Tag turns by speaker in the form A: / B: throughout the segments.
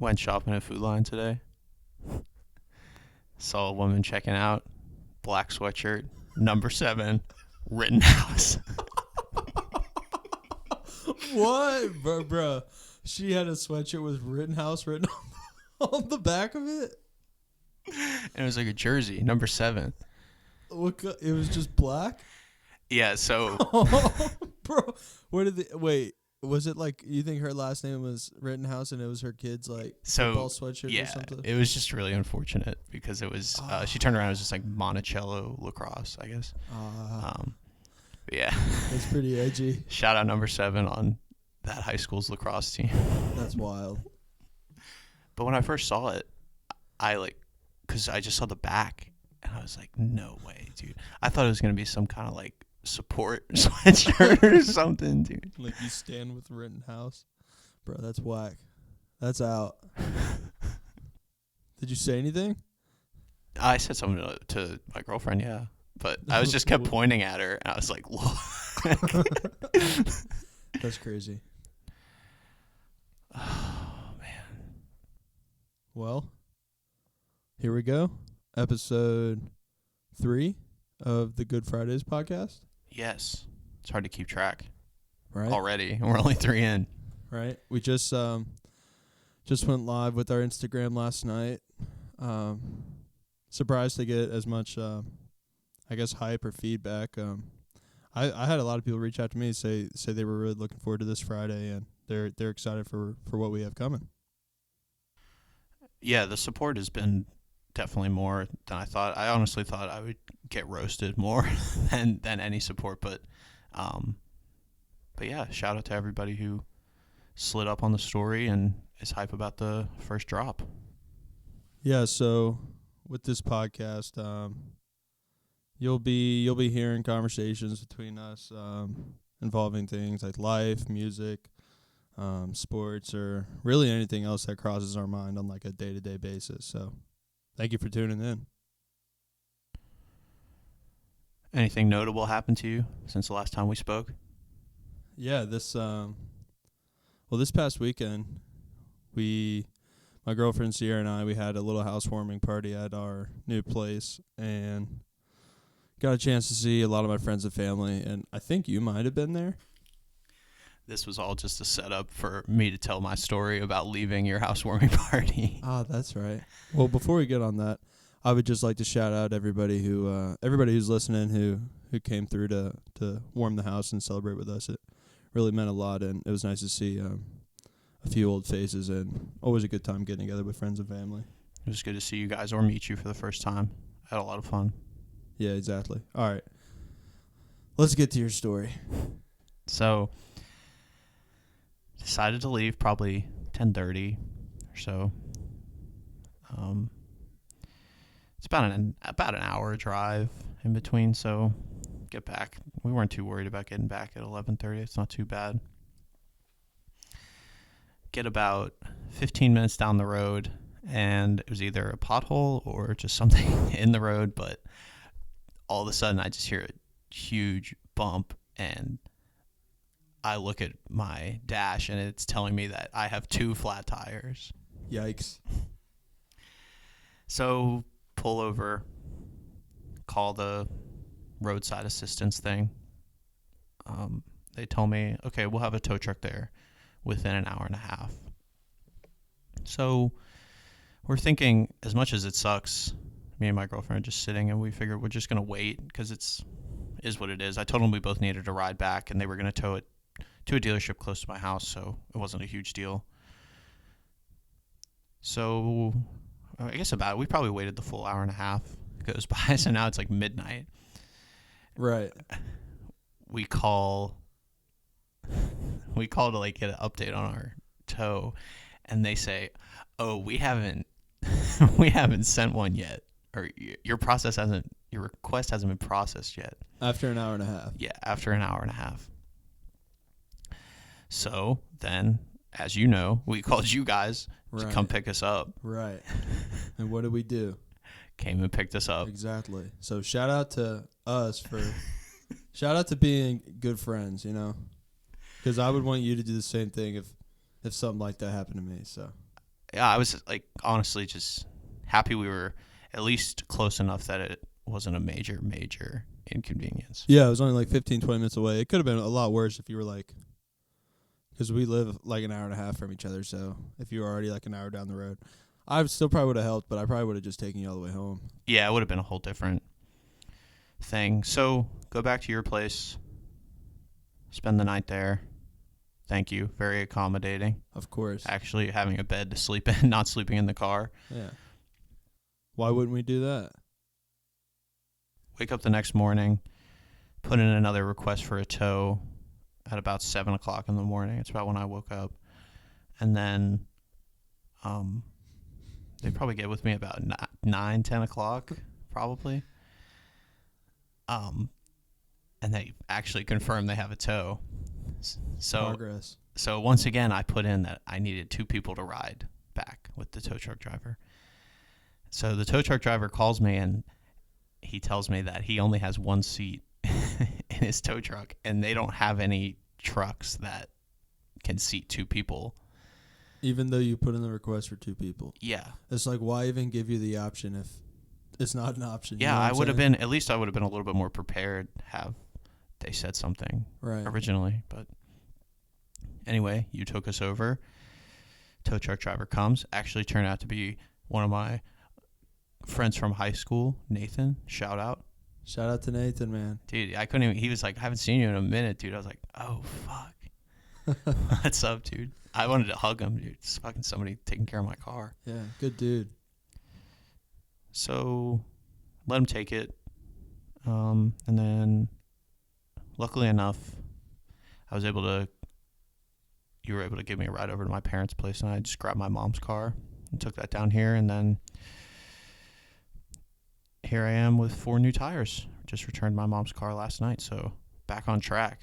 A: Went shopping at Food Line today. Saw a woman checking out. Black sweatshirt, number 7, Rittenhouse.
B: What, bro? She had a sweatshirt with Rittenhouse written on the back of it.
A: And it was like a jersey, number 7.
B: It was just black.
A: Yeah. So,
B: Bro, wait? Was it like you think her last name was Rittenhouse and it was her kid's like football sweatshirt or something?
A: It was just really unfortunate because it was. She turned around, it was just like Monticello lacrosse, I guess. But yeah.
B: That's pretty edgy.
A: Shout out number 7 on that high school's lacrosse team.
B: That's wild.
A: But when I first saw it, because I just saw the back, and I was like, no way, dude. I thought it was going to be some kind of like support sweatshirt or something, dude.
B: Like you stand with Rittenhouse. Bro, that's whack. That's out. Did you say anything?
A: I said something to my girlfriend, yeah. But I was just kept pointing at her, and I was like, look.
B: That's crazy.
A: Oh, man.
B: Well, here we go. Episode 3 of the Good Fridays podcast.
A: Yes. It's hard to keep track.
B: Right.
A: Already. We're only 3 in.
B: Right. We just went live with our Instagram last night. Surprised to get as much, I guess, hype or feedback. I had a lot of people reach out to me say they were really looking forward to this Friday, and they're excited for what we have coming.
A: Yeah, the support has been definitely more than I thought. I honestly thought I would get roasted more than any support, but yeah, shout out to everybody who slid up on the story and is hype about the first drop.
B: Yeah, so with this podcast, you'll be hearing conversations between us involving things like life, music, sports, or really anything else that crosses our mind on like a day-to-day basis. So thank you for tuning in.
A: Anything notable happened to you since the last time we spoke?
B: Yeah, this past weekend, my girlfriend Sierra and I, we had a little housewarming party at our new place, and got a chance to see a lot of my friends and family, and I think you might have been there.
A: This was all just a setup for me to tell my story about leaving your housewarming party.
B: Ah, that's right. Well, before we get on that, I would just like to shout out everybody who's listening who came through to warm the house and celebrate with us. It really meant a lot, and it was nice to see a few old faces, and always a good time getting together with friends and family.
A: It was good to see you guys or meet you for the first time. I had a lot of fun.
B: Yeah, exactly. All right. Let's get to your story.
A: So, decided to leave probably 10:30 or so. It's about an hour drive in between, so get back. We weren't too worried about getting back at 11:30. It's not too bad. Get about 15 minutes down the road, and it was either a pothole or just something in the road, but all of a sudden I just hear a huge bump, and I look at my dash, and it's telling me that I have 2 flat tires.
B: Yikes.
A: So pull over, call the roadside assistance thing. They told me, okay, we'll have a tow truck there within an hour and a half. So we're thinking, as much as it sucks, me and my girlfriend are just sitting, and we figured we're just going to wait because is what it is. I told them we both needed a ride back, and they were going to tow it to a dealership close to my house, so it wasn't a huge deal. So I guess we probably waited the full hour and a half. It goes by, so now it's like midnight.
B: Right.
A: We call to like get an update on our tow, and they say, "Oh, we haven't sent one yet, or your request hasn't been processed yet."
B: After an hour and a half.
A: Yeah, after an hour and a half. So then, as you know, we called you guys to come pick us up.
B: Right. And what did we do?
A: Came and picked us up.
B: Exactly. So shout out to us shout out to being good friends, you know, because I would want you to do the same thing if something like that happened to me. So
A: yeah, I was like honestly just happy we were at least close enough that it wasn't a major inconvenience.
B: Yeah, it was only like 15, 20 minutes away. It could have been a lot worse if you were like, because we live like an hour and a half from each other. So if you were already like an hour down the road, I still probably would have helped, but I probably would have just taken you all the way home.
A: Yeah, it would have been a whole different thing. So go back to your place, spend the night there. Thank you. Very accommodating.
B: Of course.
A: Actually having a bed to sleep in, not sleeping in the car.
B: Yeah. Why wouldn't we do that?
A: Wake up the next morning, put in another request for a tow at about 7 o'clock in the morning. It's about when I woke up. And then they probably get with me about 9, 10 o'clock, probably. And they actually confirm they have a tow.
B: Progress.
A: So once again, I put in that I needed 2 people to ride back with the tow truck driver. So the tow truck driver calls me and he tells me that he only has 1 seat in his tow truck, and they don't have any trucks that can seat 2 people.
B: Even though you put in the request for 2 people.
A: Yeah.
B: It's like, why even give you the option if it's not an option?
A: Yeah, I would have been, at least I would have been a little bit more prepared have they said something originally. But anyway, you took us over. Tow truck driver comes. Actually turned out to be one of my friends from high school, Nathan. Shout out.
B: Shout out to Nathan, man.
A: Dude, I couldn't even, he was like, I haven't seen you in a minute, dude. I was like, oh, fuck. What's up, dude? I wanted to hug him, dude. It's fucking somebody taking care of my car.
B: Yeah, good dude.
A: So let him take it. And then luckily enough, you were able to give me a ride over to my parents' place, and I just grabbed my mom's car and took that down here. And then here I am with 4 new tires. Just returned my mom's car last night, so back on track.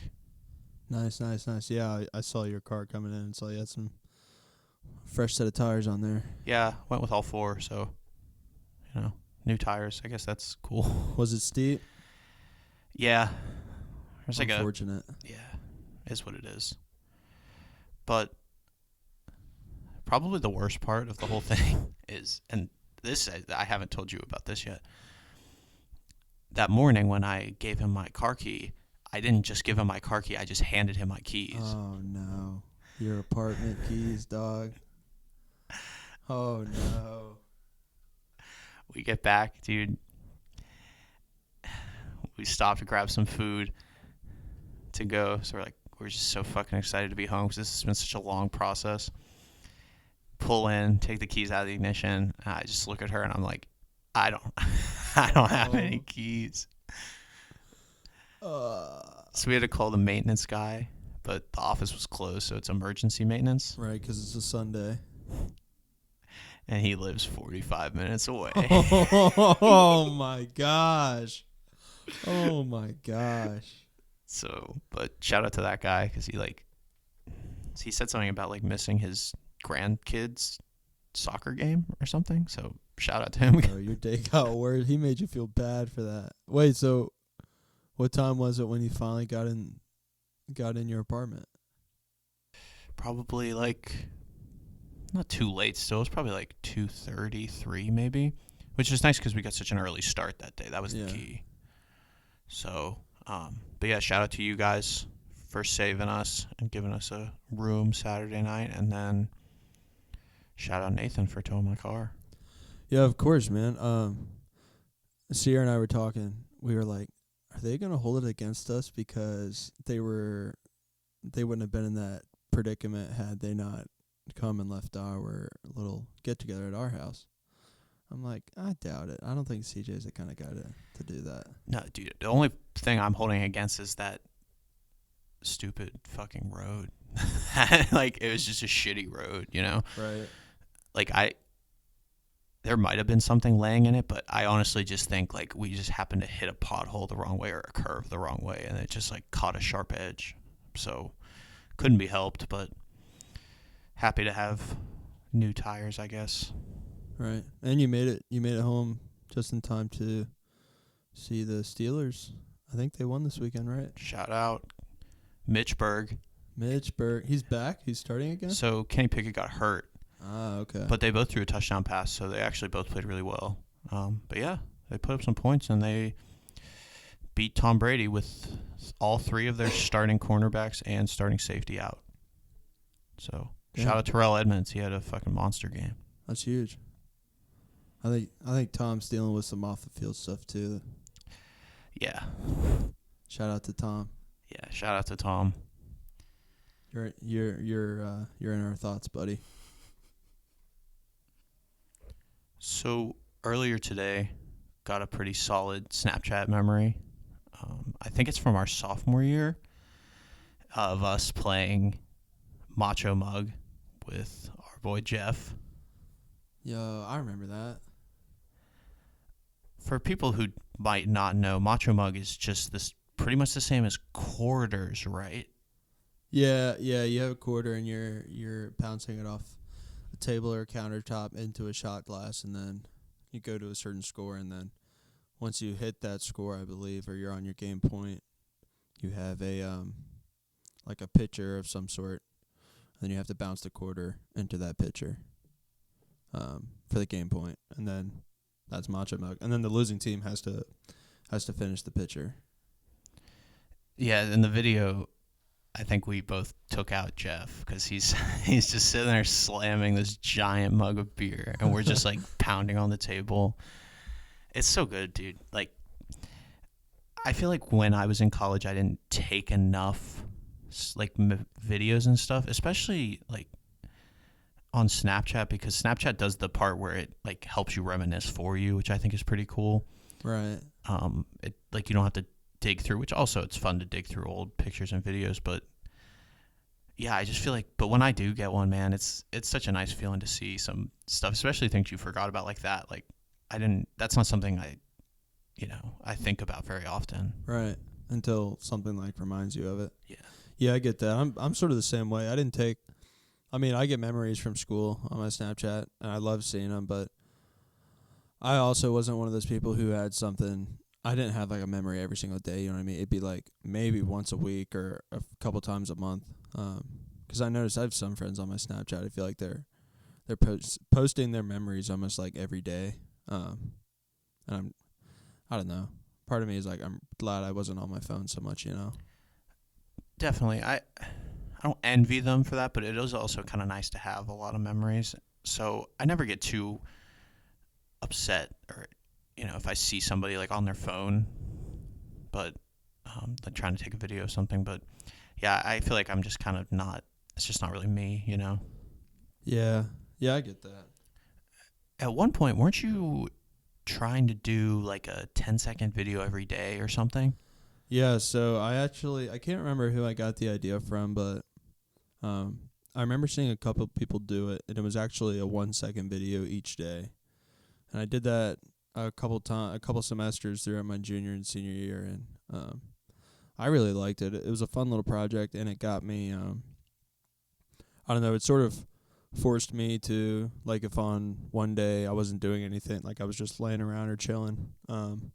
B: Nice. Yeah, I saw your car coming in and saw you had some fresh set of tires on there.
A: Yeah, went with all 4, so, new tires. I guess that's cool.
B: Was it steep?
A: Yeah. There's
B: Unfortunate.
A: Yeah, is what it is. But probably the worst part of the whole thing is, and this, I haven't told you about this yet. That morning when I gave him my car key, I didn't just give him my car key, I just handed him my keys.
B: Oh, no. Your apartment keys, dog. Oh, no.
A: We get back, dude. We stopped to grab some food to go. So we're just so fucking excited to be home because this has been such a long process. Pull in, take the keys out of the ignition. And I just look at her and I'm like, I don't have any keys. So we had to call the maintenance guy, but the office was closed, so it's emergency maintenance.
B: Right, because it's a Sunday.
A: And he lives 45 minutes away.
B: Oh, my gosh. Oh, my gosh.
A: So, but shout out to that guy because he said something about missing his grandkids' soccer game or something. So shout out to him.
B: Oh, your day got worse. He made you feel bad for that. Wait, so what time was it when you finally got in your apartment?
A: Probably not too late still. It was probably 2:33 maybe, which is nice because we got such an early start that day. That was the key. So, but yeah, shout out to you guys for saving us and giving us a room Saturday night. And then shout out Nathan for towing my car.
B: Yeah, of course, man. Sierra and I were talking. We were like, are they going to hold it against us because they wouldn't have been in that predicament had they not come and left our little get-together at our house? I'm like, I doubt it. I don't think CJ's the kind of guy to do that.
A: No, dude. The only thing I'm holding against is that stupid fucking road. It was just a shitty road,
B: Right.
A: There might have been something laying in it, but I honestly just think we just happened to hit a pothole the wrong way or a curve the wrong way, and it just caught a sharp edge. So couldn't be helped, but happy to have new tires, I guess.
B: Right. And you made it home just in time to see the Steelers. I think they won this weekend, right?
A: Shout out Mitch Berg.
B: He's back. He's starting again.
A: So Kenny Pickett got hurt
B: Okay.
A: But they both threw a touchdown pass, so they actually both played really well. But yeah, they put up some points, and they beat Tom Brady with all three of their starting cornerbacks and starting safety out. So shout out to Terrell Edmonds. He had a fucking monster game.
B: That's huge. I think Tom's dealing with some off the field stuff too.
A: Yeah.
B: Shout out to Tom.
A: Yeah, shout out to Tom.
B: You're in our thoughts, buddy.
A: So earlier today, got a pretty solid Snapchat memory. I think it's from our sophomore year of us playing Macho Mug with our boy Jeff.
B: Yo, I remember that.
A: For people who might not know, Macho Mug is just this pretty much the same as quarters, right?
B: Yeah. You have a quarter and you're bouncing it off a table or a countertop into a shot glass, and then you go to a certain score, and then once you hit that score, I believe, or you're on your game point, you have a like a pitcher of some sort, and then you have to bounce the quarter into that pitcher for the game point, and then that's Macho Mug, and then the losing team has to finish the pitcher.
A: Yeah, in the video, I think we both took out Jeff because he's just sitting there slamming this giant mug of beer, and we're just like pounding on the table. It's so good, dude. Like, I feel like when I was in college, I didn't take enough like videos and stuff, especially like on Snapchat, because Snapchat does the part where it like helps you reminisce for you, which I think is pretty cool.
B: Right.
A: It like you don't have to dig through, which also it's fun to dig through old pictures and videos, but yeah, I just feel like, but when I do get one, man, it's such a nice feeling to see some stuff, especially things you forgot about like that. Like that's not something I think about very often.
B: Right. Until something like reminds you of it.
A: Yeah.
B: Yeah, I get that. I'm sort of the same way. I get memories from school on my Snapchat, and I love seeing them, but I also wasn't one of those people who had something. I didn't have like a memory every single day, you know what I mean? It'd be like maybe once a week or a couple times a month. Because I noticed I have some friends on my Snapchat. I feel like they're posting their memories almost like every day. And I don't know. Part of me is like, I'm glad I wasn't on my phone so much, you know?
A: Definitely. I don't envy them for that, but it is also kind of nice to have a lot of memories. So I never get too upset or, if I see somebody like on their phone, but like trying to take a video of something. But yeah, I feel like I'm just kind of it's just not really me,
B: Yeah. Yeah, I get that.
A: At one point, weren't you trying to do like a 10-second video every day or something?
B: Yeah, so I can't remember who I got the idea from, but I remember seeing a couple of people do it, and it was actually a 1-second video each day. And I did that a couple semesters throughout my junior and senior year, and I really liked it. It was a fun little project, and it got me, I don't know, it sort of forced me to, like, if on one day I wasn't doing anything, like I was just laying around or chilling, and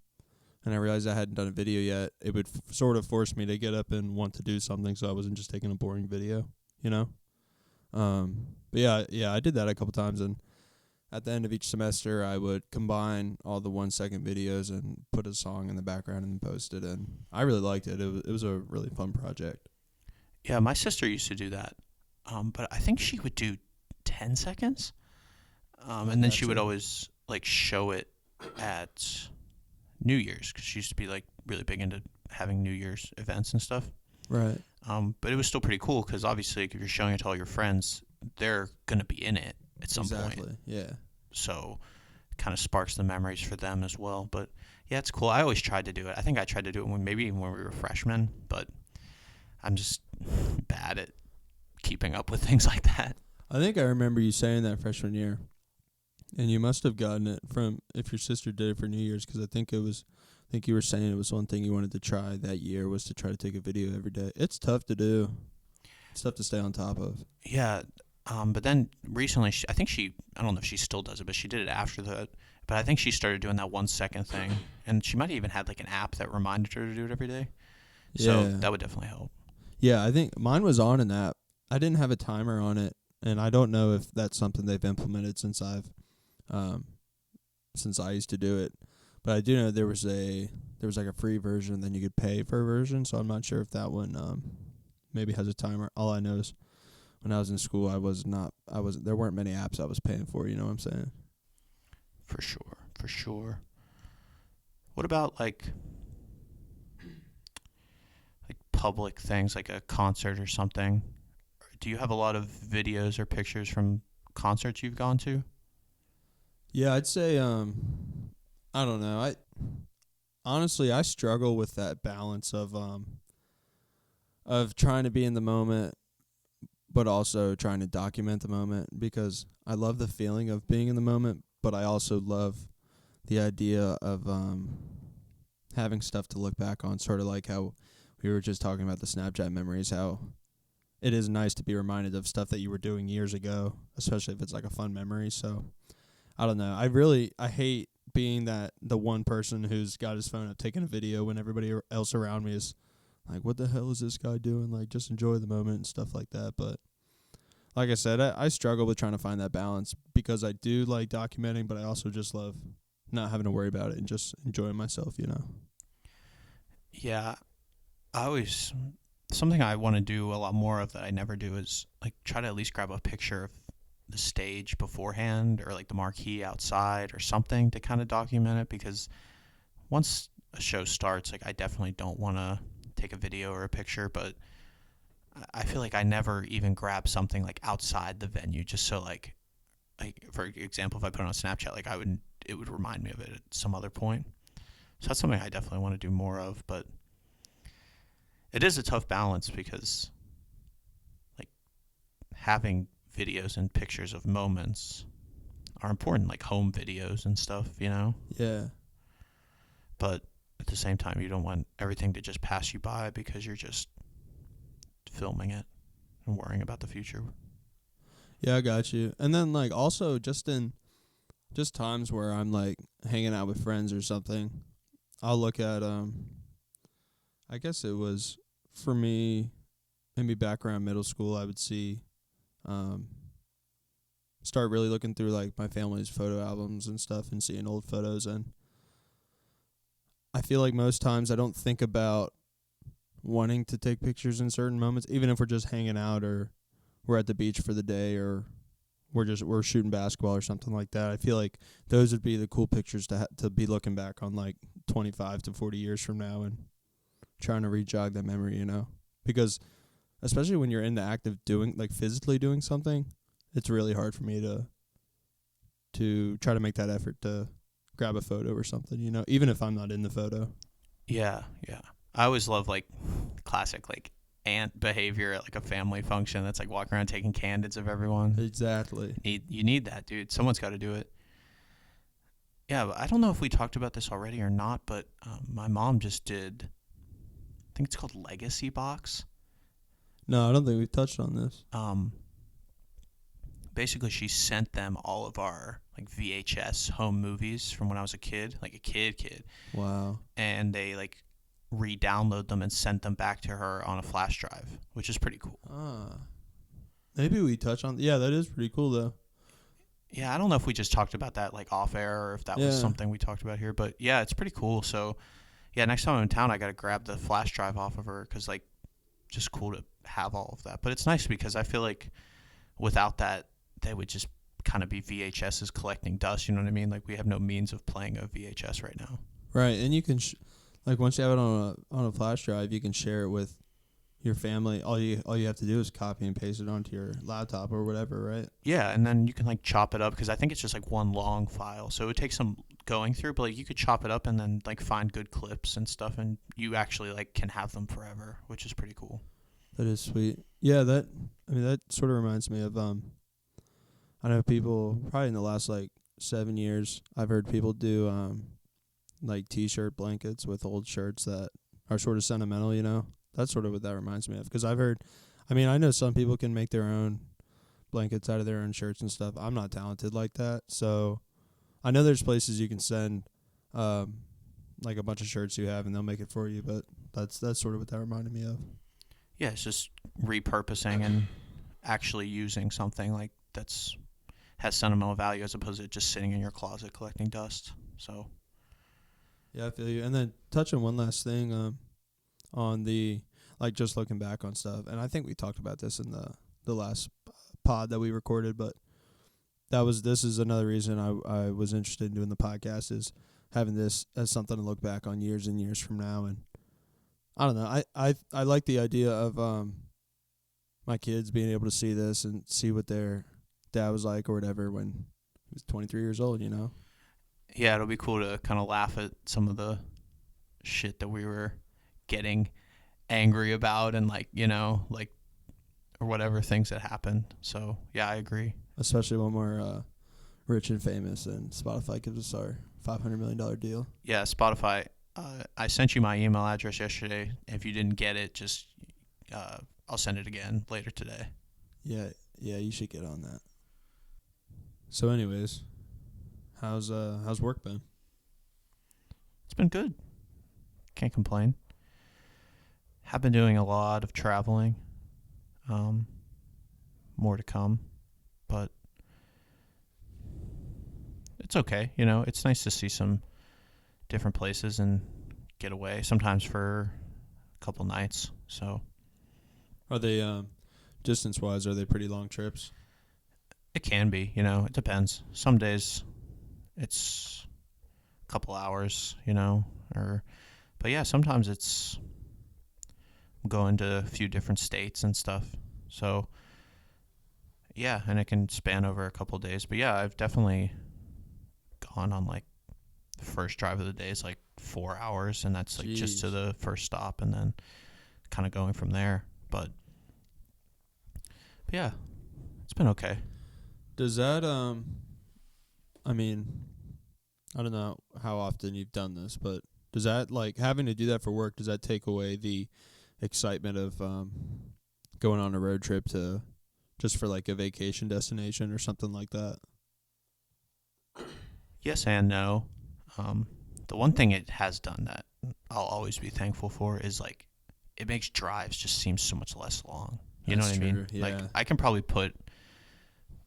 B: I realized I hadn't done a video yet, it would sort of force me to get up and want to do something, so I wasn't just taking a boring video, But yeah, I did that a couple times, and at the end of each semester, I would combine all the 1-second videos and put a song in the background and post it, and I really liked it. It was a really fun project.
A: Yeah, my sister used to do that, but I think she would do 10 seconds, and then she would always like show it at New Year's, because she used to be like really big into having New Year's events and stuff.
B: Right.
A: But it was still pretty cool, because obviously if you're showing it to all your friends, they're going to be in it at some point.
B: Exactly, yeah.
A: So it kind of sparks the memories for them as well. But yeah, it's cool. I always tried to do it. I think I tried to do it maybe even when we were freshmen, but I'm just bad at keeping up with things like that.
B: I think I remember you saying that freshman year, and you must have gotten it from if your sister did it for New Year's, because I think you were saying it was one thing you wanted to try that year was to try to take a video every day. It's tough to do. It's tough to stay on top of.
A: Yeah. But then recently, I don't know if she still does it, but she did it after that. But I think she started doing that 1-second thing, and she might have even had like an app that reminded her to do it every day. So that would definitely help.
B: Yeah, I think mine was on an app. I didn't have a timer on it, and I don't know if that's something they've implemented since I used to do it. But I do know there was like a free version, then you could pay for a version. So I'm not sure if that one maybe has a timer. All I know is when I was in school, there weren't many apps I was paying for. You know what I'm saying?
A: For sure, for sure. What about like public things, like a concert or something? Do you have a lot of videos or pictures from concerts you've gone to?
B: Yeah, I'd say I don't know. I struggle with that balance of trying to be in the moment but also trying to document the moment, because I love the feeling of being in the moment, but I also love the idea of having stuff to look back on, sort of like how we were just talking about the Snapchat memories, how it is nice to be reminded of stuff that you were doing years ago, especially if it's like a fun memory. So I don't know. I hate being the one person who's got his phone up taking a video when everybody else around me is like, what the hell is this guy doing? Like, just enjoy the moment and stuff like that. But like I said, I struggle with trying to find that balance, because I do like documenting, but I also just love not having to worry about it and just enjoying myself, you know?
A: Yeah, I always something I want to do a lot more of that I never do is like try to at least grab a picture of the stage beforehand, or like the marquee outside or something, to kind of document it, because once a show starts, like I definitely don't want to take a video or a picture, but I feel like I never even grab something like outside the venue, just so like for example, if I put it on Snapchat, like it would remind me of it at some other point. So that's something I definitely want to do more of, but it is a tough balance because like having videos and pictures of moments are important, like home videos and stuff, you know?
B: Yeah.
A: But at the same time, you don't want everything to just pass you by because you're just filming it and worrying about the future.
B: Yeah, I got you. And then like also just times where I'm like hanging out with friends or something, I'll look at I guess it was for me maybe back around middle school, I would see um start really looking through like my family's photo albums and stuff and seeing old photos, and I feel like most times I don't think about wanting to take pictures in certain moments, even if we're just hanging out or we're at the beach for the day, or we're shooting basketball or something like that. I feel like those would be the cool pictures to be looking back on like 25 to 40 years from now and trying to re-jog that memory, you know? Because especially when you're in the act of doing, like physically doing something, it's really hard for me to try to make that effort to grab a photo or something, you know, even if I'm not in the photo.
A: Yeah, yeah. I always love like classic like aunt behavior at like a family function. That's like walking around taking candids of everyone.
B: Exactly.
A: You need that, dude. Someone's got to do it. Yeah, but I don't know if we talked about this already or not, but my mom just did. I think it's called Legacy Box.
B: No, I don't think we've touched on this.
A: Basically, she sent them all of our like VHS home movies from when I was a kid, like a kid,
B: Wow.
A: and they like re-download them and sent them back to her on a flash drive, which is pretty cool.
B: Maybe we touch on. Yeah, that is pretty cool though.
A: Yeah, I don't know if we just talked about that like off air or if that was something we talked about here, but yeah, it's pretty cool. So yeah, next time I'm in town, I got to grab the flash drive off of her, because like just cool to have all of that. But it's nice because I feel like without that, they would just kind of be VHSs collecting dust. You know what I mean? Like we have no means of playing a VHS right now.
B: Right, and you can like once you have it on a flash drive, you can share it with your family. All you have to do is copy and paste it onto your laptop or whatever, right?
A: Yeah, and then you can like chop it up, because I think it's just like one long file, so it would take some going through. But like you could chop it up and then like find good clips and stuff, and you actually like can have them forever, which is pretty cool.
B: That is sweet. Yeah, that sort of reminds me of I know people probably in the last like 7 years, I've heard people do like t-shirt blankets with old shirts that are sort of sentimental, you know? That's sort of what that reminds me of, because I know some people can make their own blankets out of their own shirts and stuff. I'm not talented like that, so I know there's places you can send like a bunch of shirts you have and they'll make it for you, but that's sort of what that reminded me of.
A: Yeah, it's just repurposing and actually using something like that's has sentimental value as opposed to just sitting in your closet collecting dust. So
B: Yeah, I feel you. And then touch on one last thing, on the, like, just looking back on stuff. And I think we talked about this in the last pod that we recorded, but this is another reason I was interested in doing the podcast, is having this as something to look back on years and years from now. And I don't know. I like the idea of my kids being able to see this and see what their dad was like or whatever when he was 23 years old, you know?
A: yeah, it'll be cool to kind of laugh at some of the shit that we were getting angry about and like, like or whatever things that happened. So yeah, I agree.
B: Especially when we're rich and famous and Spotify gives us our $500 million deal.
A: Yeah, Spotify. I sent you my email address yesterday. If you didn't get it, just I'll send it again later today.
B: Yeah, you should get on that. So anyways, how's work been?
A: It's been good. Can't complain. Have been doing a lot of traveling. More to come, but it's okay. It's nice to see some different places and get away, sometimes for a couple nights. So
B: Are they distance-wise, are they pretty long trips?
A: it can be, it depends. Some days it's a couple hours, but yeah, sometimes it's going to a few different states and stuff. So yeah, and it can span over a couple days. But yeah, I've definitely gone on like the first drive of the day is like 4 hours, and that's like just to the first stop, and then kind of going from there. But yeah, it's been okay.
B: Does that I mean, I don't know how often you've done this, but does that, like, having to do that for work, does that take away the excitement of going on a road trip to just for like a vacation destination or something like that?
A: Yes and no. The one thing it has done that I'll always be thankful for is like it makes drives just seem so much less long. You know what I mean?
B: Yeah.
A: Like I can probably put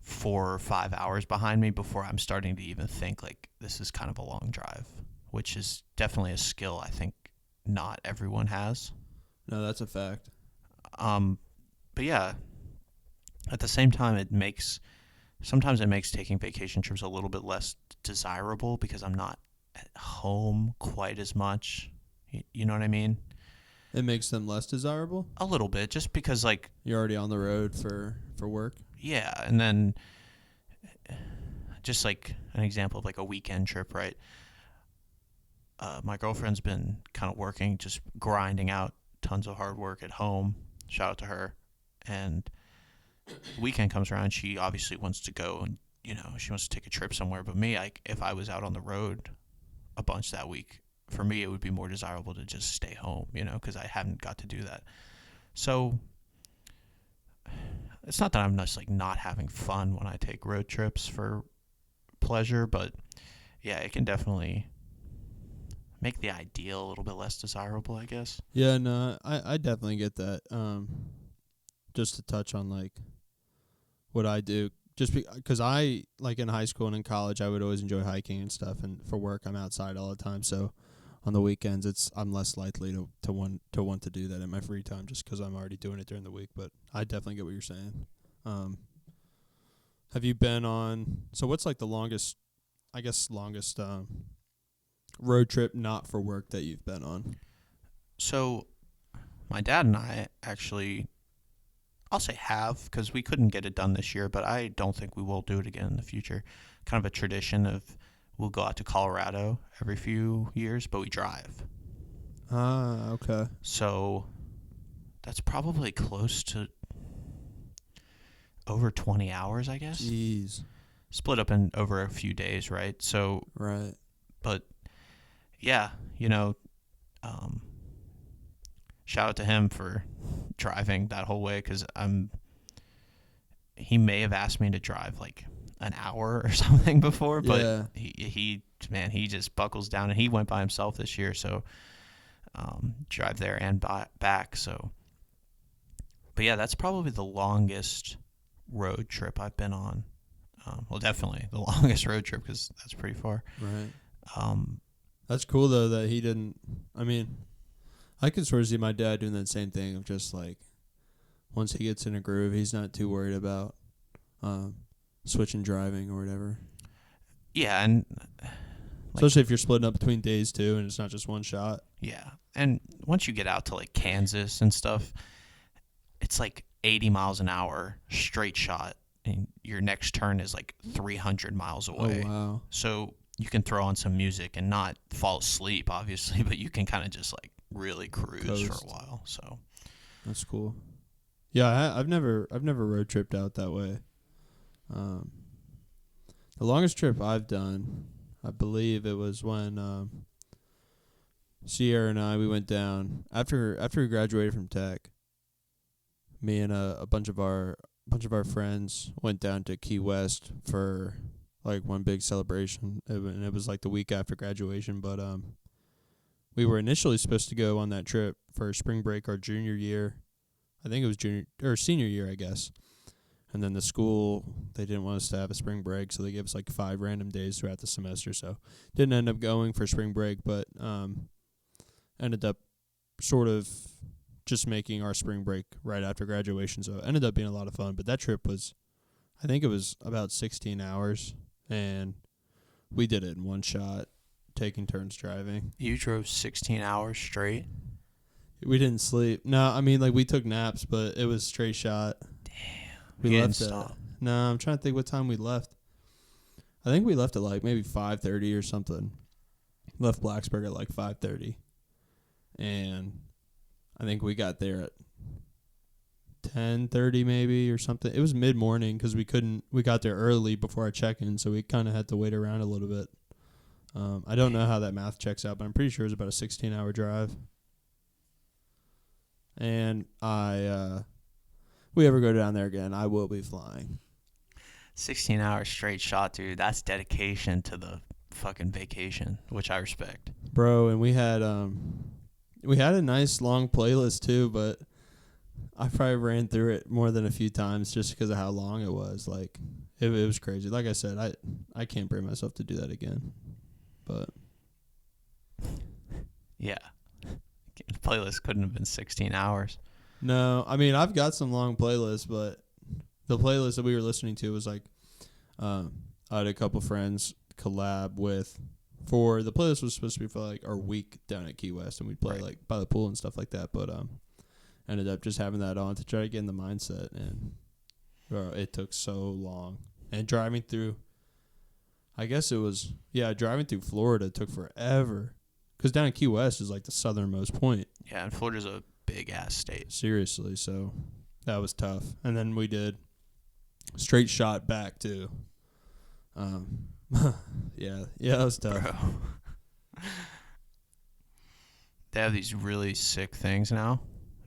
A: 4 or 5 hours behind me before I'm starting to even think like this is kind of a long drive, which is definitely a skill I think not everyone has.
B: No, that's a fact.
A: But yeah, at the same time, sometimes it makes taking vacation trips a little bit less desirable because I'm not at home quite as much. You know what I mean?
B: It makes them less desirable?
A: A little bit, just because like
B: You're already on the road for work?
A: yeah, and then just like an example of like a weekend trip, right? My girlfriend's been kind of working, just grinding out tons of hard work at home. Shout out to her. And the weekend comes around, she obviously wants to go and, she wants to take a trip somewhere. But me, if I was out on the road a bunch that week, for me, it would be more desirable to just stay home, because I haven't got to do that. So it's not that I'm just like not having fun when I take road trips for pleasure, but yeah, it can definitely make the ideal a little bit less desirable, I guess.
B: Yeah, no, I definitely get that. Just to touch on like what I do, just because I, like, in high school and in college, I would always enjoy hiking and stuff, and for work I'm outside all the time, so on the weekends I'm less likely to want to do that in my free time just because I'm already doing it during the week. But I definitely get what you're saying. Have you been on, so what's like the longest road trip not for work that you've been on?
A: So my dad and I actually, I'll say have, because we couldn't get it done this year, but I don't think we will do it again in the future. Kind of a tradition of we'll go out to Colorado every few years, but we drive.
B: Ah, okay.
A: So that's probably close to over 20 hours, I guess.
B: Jeez.
A: Split up in over a few days, right? So,
B: Right.
A: but yeah, shout out to him for driving that whole way, because he may have asked me to drive like an hour or something before, but
B: Yeah.
A: he just buckles down, and he went by himself this year, so drive there and back. So, but yeah, that's probably the longest road trip I've been on. Well, definitely the longest road trip because that's pretty far.
B: Right.
A: Um,
B: That's cool though that he didn't. I mean, I could sort of see my dad doing that same thing of just like once he gets in a groove, he's not too worried about switching driving or whatever.
A: yeah, and
B: Especially if you're splitting up between days too, and it's not just one shot.
A: yeah, and once you get out to like Kansas and stuff, it's like 80 miles an hour straight shot, and your next turn is like 300 miles away.
B: Oh wow.
A: So you can throw on some music and not fall asleep, obviously, but you can kind of just like really cruise for
B: Coast.
A: a while. So
B: That's cool. Yeah, I've never road tripped out that way. The longest trip I've done, I believe it was when Sierra and we went down after we graduated from tech. Me and a bunch of our friends went down to Key West for like one big celebration, and it was like the week after graduation. But we were initially supposed to go on that trip for spring break our junior year. I think it was senior year, I guess. And then the school, they didn't want us to have a spring break, so they gave us like 5 random days throughout the semester. So didn't end up going for spring break, but ended up sort of just making our spring break right after graduation. So it ended up being a lot of fun. But that trip was, I think it was about 16 hours, and we did it in one shot, taking turns driving.
A: you drove 16 hours straight?
B: We didn't sleep. No, I mean, like, we took naps, but it was straight shot.
A: You
B: We
A: didn't
B: left
A: stop.
B: No, I'm trying to think what time we left. I think we left at like maybe 5:30 or something. Left Blacksburg at like 5:30. And I think we got there at 10:30 maybe or something. It was mid-morning because we got there early before our check-in, so we kind of had to wait around a little bit. I don't know how that math checks out, but I'm pretty sure it was about a 16-hour drive. And we ever go down there again, I will be flying.
A: 16 hours straight shot, dude. That's dedication to the fucking vacation, which I respect.
B: Bro, and we had a nice long playlist too, but I probably ran through it more than a few times just because of how long it was. Like it was crazy. Like I said, I can't bring myself to do that again. But
A: Yeah. The playlist couldn't have been 16 hours.
B: no, I mean I've got some long playlists, but the playlist that we were listening to was like I had a couple friends collab with. For the playlist was supposed to be for like our week down at Key West, and we'd play like by the pool and stuff like that. But ended up just having that on to try to get in the mindset, and bro, it took so long. And driving through, I guess it was driving through Florida took forever, because down in Key West is like the southernmost point.
A: Yeah, and Florida's a big ass state.
B: Seriously, so that was tough. And then we did straight shot back too. Yeah, that was tough.
A: Bro. They have these really sick things now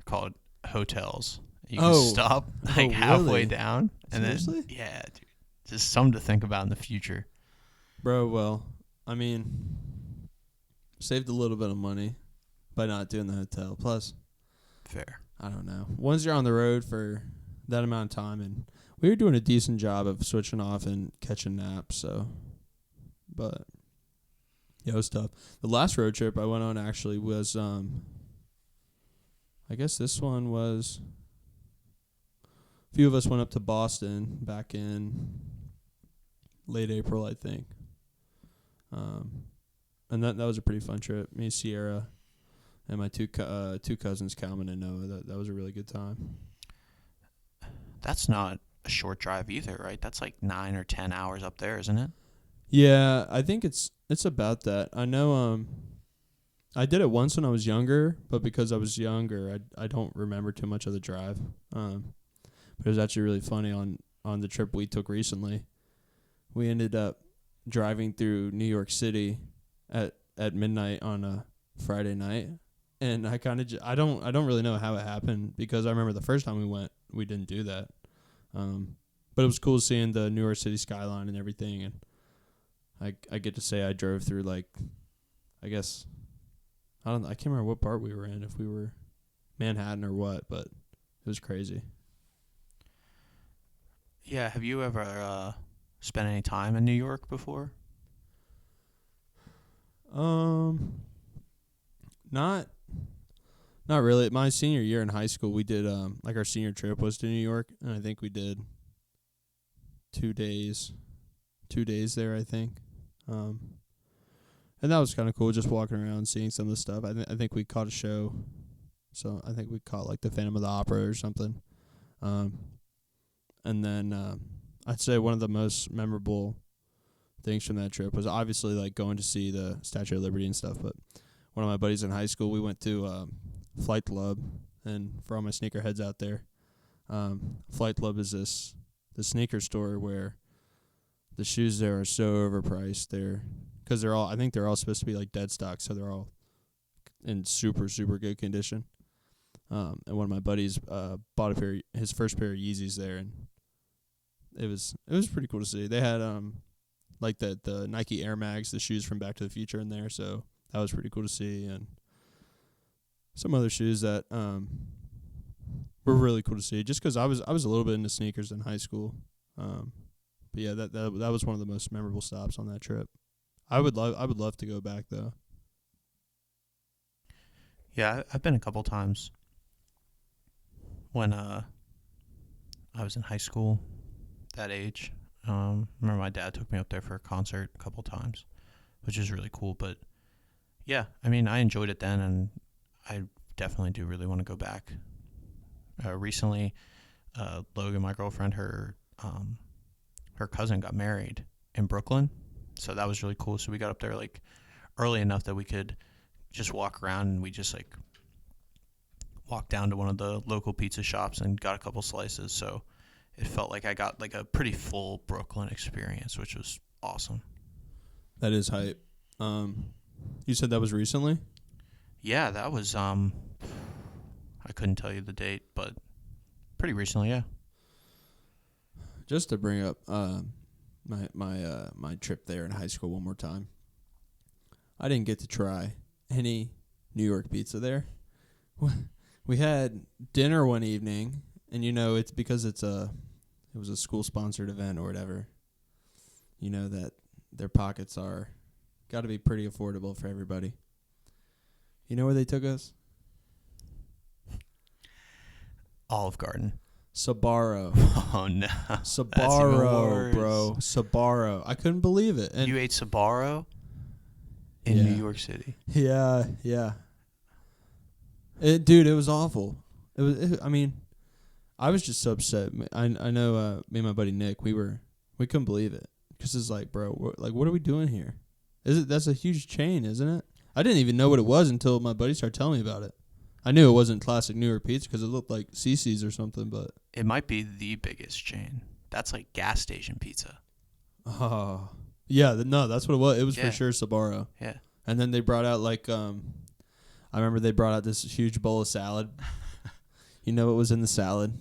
A: called hotels. You can stop like halfway
B: really?
A: down. And
B: Seriously?
A: then, yeah, dude. Just something to think about in the future.
B: Bro, well, I mean, saved a little bit of money by not doing the hotel. Plus,
A: Fair.
B: I don't know. Once you're on the road for that amount of time, and we were doing a decent job of switching off and catching naps, so. But, yeah, it was tough. The last road trip I went on actually was, I guess this one was, a few of us went up to Boston back in late April, I think. And that was a pretty fun trip. Me, Sierra, and my two cousins, Calvin and Noah. That was a really good time.
A: That's not a short drive either, right? That's like 9 or 10 hours up there, isn't it?
B: Yeah, I think it's about that. I know I did it once when I was younger, but because I was younger, I don't remember too much of the drive. But it was actually really funny on the trip we took recently. We ended up driving through New York City at midnight on a Friday night, and I kind of I don't really know how it happened, because I remember the first time we went, we didn't do that. But it was cool seeing the New York City skyline and everything, and I get to say I drove through, like, I guess, I can't remember what part we were in, if we were Manhattan or what, but it was crazy.
A: Yeah, have you ever spent any time in New York before?
B: Um, not not really. My senior year in high school, we did like our senior trip was to New York, and I think we did 2 days, 2 days there. I think, um, and that was kind of cool, just walking around, seeing some of the stuff. I think we caught a show, so I think we caught like the Phantom of the Opera or something. Um, and then I'd say one of the most memorable things from that trip was obviously like going to see the Statue of Liberty and stuff. But one of my buddies in high school, we went to Flight Club, and for all my sneakerheads out there, Flight Club is the sneaker store where the shoes there are so overpriced. Because I think they're all supposed to be like dead stock, so they're all in super super good condition. And one of my buddies bought his first pair of Yeezys there, and it was pretty cool to see. They had like the Nike Air Mags, the shoes from Back to the Future in there, so that was pretty cool to see, and some other shoes that were really cool to see. Just because I was a little bit into sneakers in high school, but yeah, that was one of the most memorable stops on that trip. I would love to go back though.
A: Yeah, I've been a couple times when I was in high school, that age. Remember my dad took me up there for a concert a couple times, which is really cool. But yeah, I mean, I enjoyed it then, and I definitely do really want to go back. Recently, Logan, my girlfriend, her cousin got married in Brooklyn, so that was really cool. So we got up there like early enough that we could just walk around, and we just like walked down to one of the local pizza shops and got a couple slices. So it felt like I got like a pretty full Brooklyn experience, which was awesome.
B: That is hype. You said that was recently?
A: Yeah, that was I couldn't tell you the date, but pretty recently, yeah.
B: Just to bring up my trip there in high school one more time. I didn't get to try any New York pizza there. We had dinner one evening, and it's because it was a school sponsored event or whatever. You know that their pockets are got to be pretty affordable for everybody. You know where they took us?
A: Olive Garden.
B: Sbarro.
A: Oh no.
B: Sbarro, bro. Sbarro. I couldn't believe it. And
A: you ate Sbarro in New York City?
B: Yeah. Dude, it was awful. I mean, I was just so upset. I know me and my buddy Nick, we couldn't believe it. Because it's like, bro, what are we doing here? That's a huge chain, isn't it? I didn't even know what it was until my buddy started telling me about it. I knew it wasn't classic New York pizza because it looked like CC's or something, but
A: it might be the biggest chain. That's like gas station pizza.
B: Oh, yeah, no, that's what it was. It was for sure Sbarro.
A: Yeah.
B: And then they brought out like I remember they brought out this huge bowl of salad. You know what was in the salad?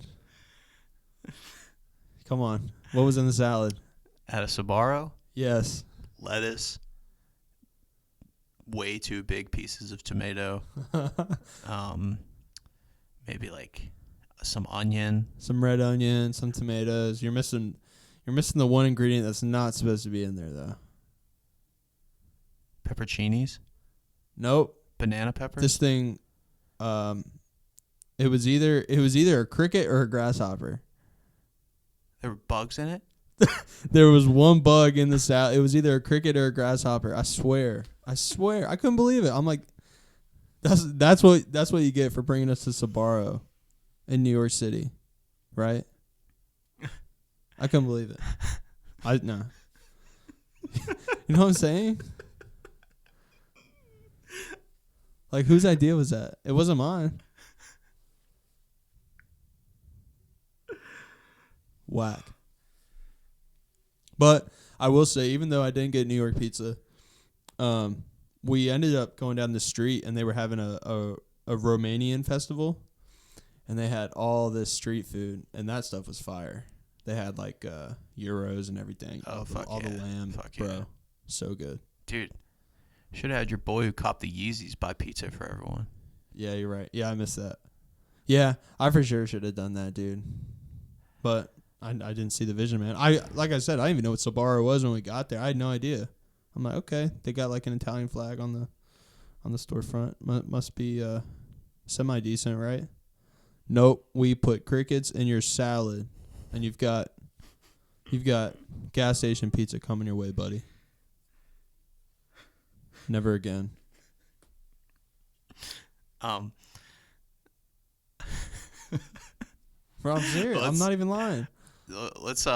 B: Come on, what was in the salad?
A: At a Sbarro?
B: Yes.
A: Lettuce. Way too big pieces of tomato. Maybe like some onion,
B: some red onion, some tomatoes. You're missing the one ingredient that's not supposed to be in there though.
A: Pepperoncinis.
B: Nope.
A: Banana peppers.
B: This thing, it was either a cricket or a grasshopper.
A: There were bugs in it.
B: There was one bug in the salad. It was either a cricket or a grasshopper. I swear. I couldn't believe it. I'm like, that's what you get for bringing us to Sbarro in New York City, right? I couldn't believe it. No. You know what I'm saying? Like, whose idea was that? It wasn't mine. Whack. But I will say, even though I didn't get New York pizza, we ended up going down the street and they were having a Romanian festival, and they had all this street food, and that stuff was fire. They had like gyros and everything.
A: Oh,
B: all the lamb, bro.
A: Yeah.
B: So good.
A: Dude, should have had your boy who copped the Yeezys buy pizza for everyone.
B: Yeah, you're right. Yeah, I missed that. Yeah, I for sure should have done that, dude. But I didn't see the vision, man. Like I said, I didn't even know what Sbarro was when we got there. I had no idea. I'm like, okay, they got like an Italian flag on the storefront. Must be semi decent, right? Nope, we put crickets in your salad, and you've got gas station pizza coming your way, buddy. Never again. Bro, I'm serious. I'm not even lying.
A: Let's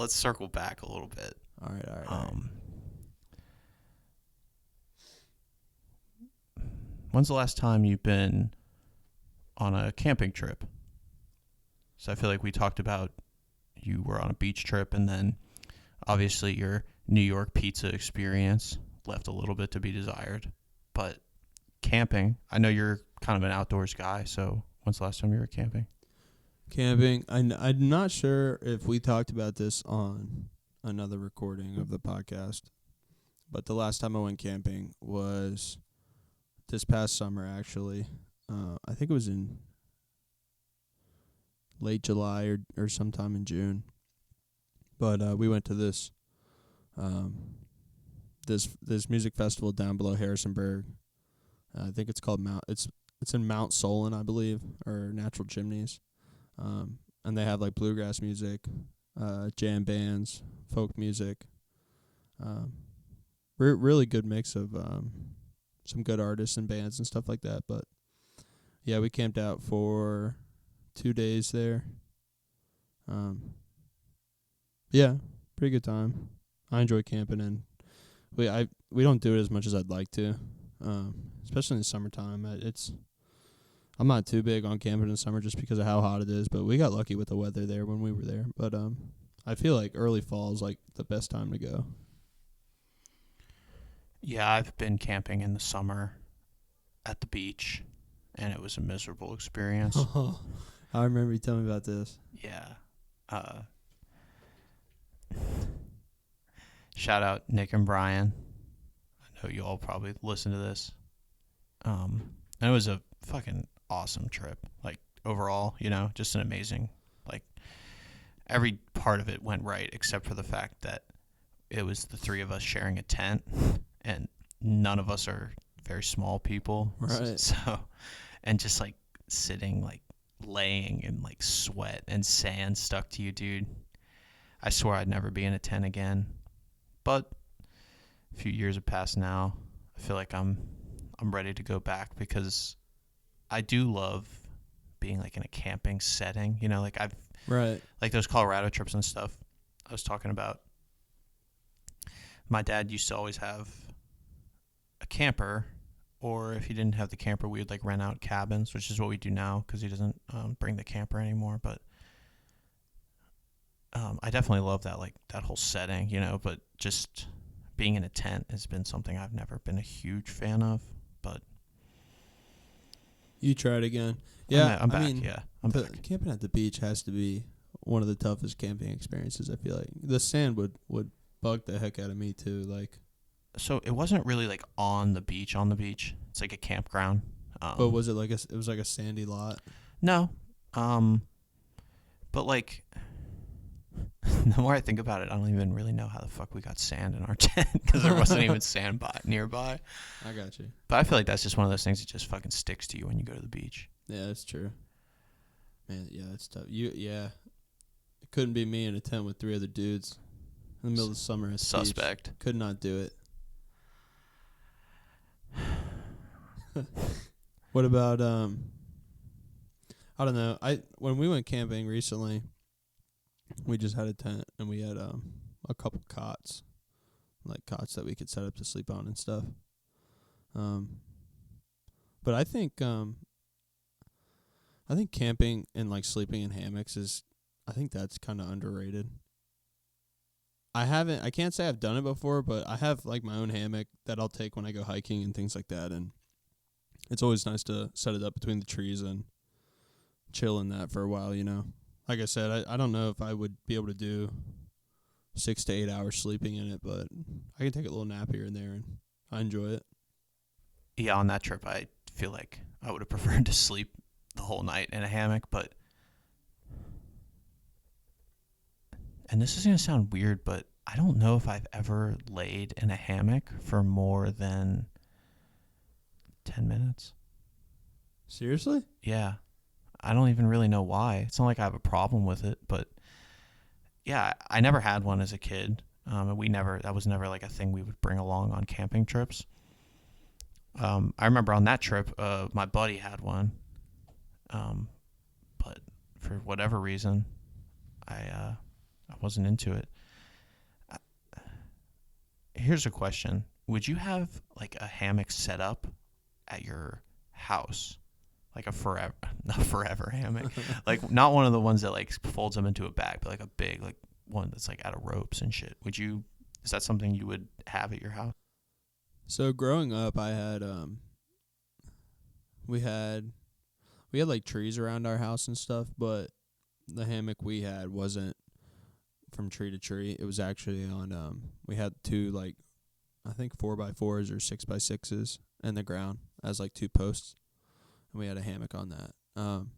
A: circle back a little bit.
B: All right.
A: When's the last time you've been on a camping trip? So I feel like we talked about you were on a beach trip, and then obviously your New York pizza experience left a little bit to be desired. But camping, I know you're kind of an outdoors guy, so when's the last time you were camping?
B: Camping, I'm not sure if we talked about this on another recording of the podcast, but the last time I went camping was this past summer, actually. I think it was in late July or sometime in June. But we went to this music festival down below Harrisonburg. I think it's called it's in Mount Solon, I believe, or Natural Chimneys. And they have like bluegrass music, jam bands, folk music. Really good mix of some good artists and bands and stuff like that. But yeah, we camped out for 2 days there. Yeah, pretty good time. I enjoy camping, and we don't do it as much as I'd like to, especially in the summertime. I'm not too big on camping in the summer just because of how hot it is, but we got lucky with the weather there when we were there. But I feel like early fall is like the best time to go.
A: Yeah, I've been camping in the summer at the beach, and it was a miserable experience.
B: I remember you telling me about this.
A: Yeah. Shout out Nick and Brian. I know you all probably listen to this. And it was a fucking awesome trip. Like, overall, just an amazing, like, every part of it went right except for the fact that it was the three of us sharing a tent, and none of us are very small people.
B: Right.
A: So, and just, like, sitting, like, laying in, like, sweat and sand stuck to you, dude. I swore I'd never be in a tent again. But a few years have passed now. I feel like I'm ready to go back because I do love being like in a camping setting, like
B: right,
A: like those Colorado trips and stuff I was talking about. My dad used to always have a camper, or if he didn't have the camper, we would like rent out cabins, which is what we do now because he doesn't bring the camper anymore. But I definitely love that, like that whole setting, but just being in a tent has been something I've never been a huge fan of. But
B: you try it again. Yeah,
A: I'm back. I'm back.
B: Camping at the beach has to be one of the toughest camping experiences. I feel like the sand would bug the heck out of me too. Like,
A: so it wasn't really like on the beach. It's like a campground.
B: But was it like it was like a sandy lot?
A: No, but like the more I think about it, I don't even really know how the fuck we got sand in our tent because there wasn't even sand nearby.
B: I got you.
A: But I feel like that's just one of those things that just fucking sticks to you when you go to the beach.
B: Yeah, that's true. Man, yeah, that's tough. It couldn't be me in a tent with 3 other dudes in the middle of the summer. At
A: Suspect.
B: Beach. Could not do it. What about I don't know. When we went camping recently, we just had a tent and we had a couple cots, like cots that we could set up to sleep on and stuff. But I think camping and like sleeping in hammocks I think that's kind of underrated. I can't say I've done it before, but I have like my own hammock that I'll take when I go hiking and things like that, and it's always nice to set it up between the trees and chill in that for a while, Like I said, I don't know if I would be able to do 6 to 8 hours sleeping in it, but I can take a little nap here and there, and I enjoy it.
A: Yeah, on that trip, I feel like I would have preferred to sleep the whole night in a hammock, but and this is going to sound weird, but I don't know if I've ever laid in a hammock for more than 10 minutes.
B: Seriously?
A: Yeah. I don't even really know why. It's not like I have a problem with it, but yeah, I never had one as a kid. And that was never like a thing we would bring along on camping trips. I remember on that trip, my buddy had one. But for whatever reason, I wasn't into it. Here's a question. Would you have like a hammock set up at your house? Like a forever hammock. Like not one of the ones that like folds them into a bag, but like a big like one that's like out of ropes and shit. Is that something you would have at your house?
B: So growing up, we had like trees around our house and stuff, but the hammock we had wasn't from tree to tree. It was actually on we had two like I think 4x4s or 6x6s in the ground as like two posts, and we had a hammock on that. And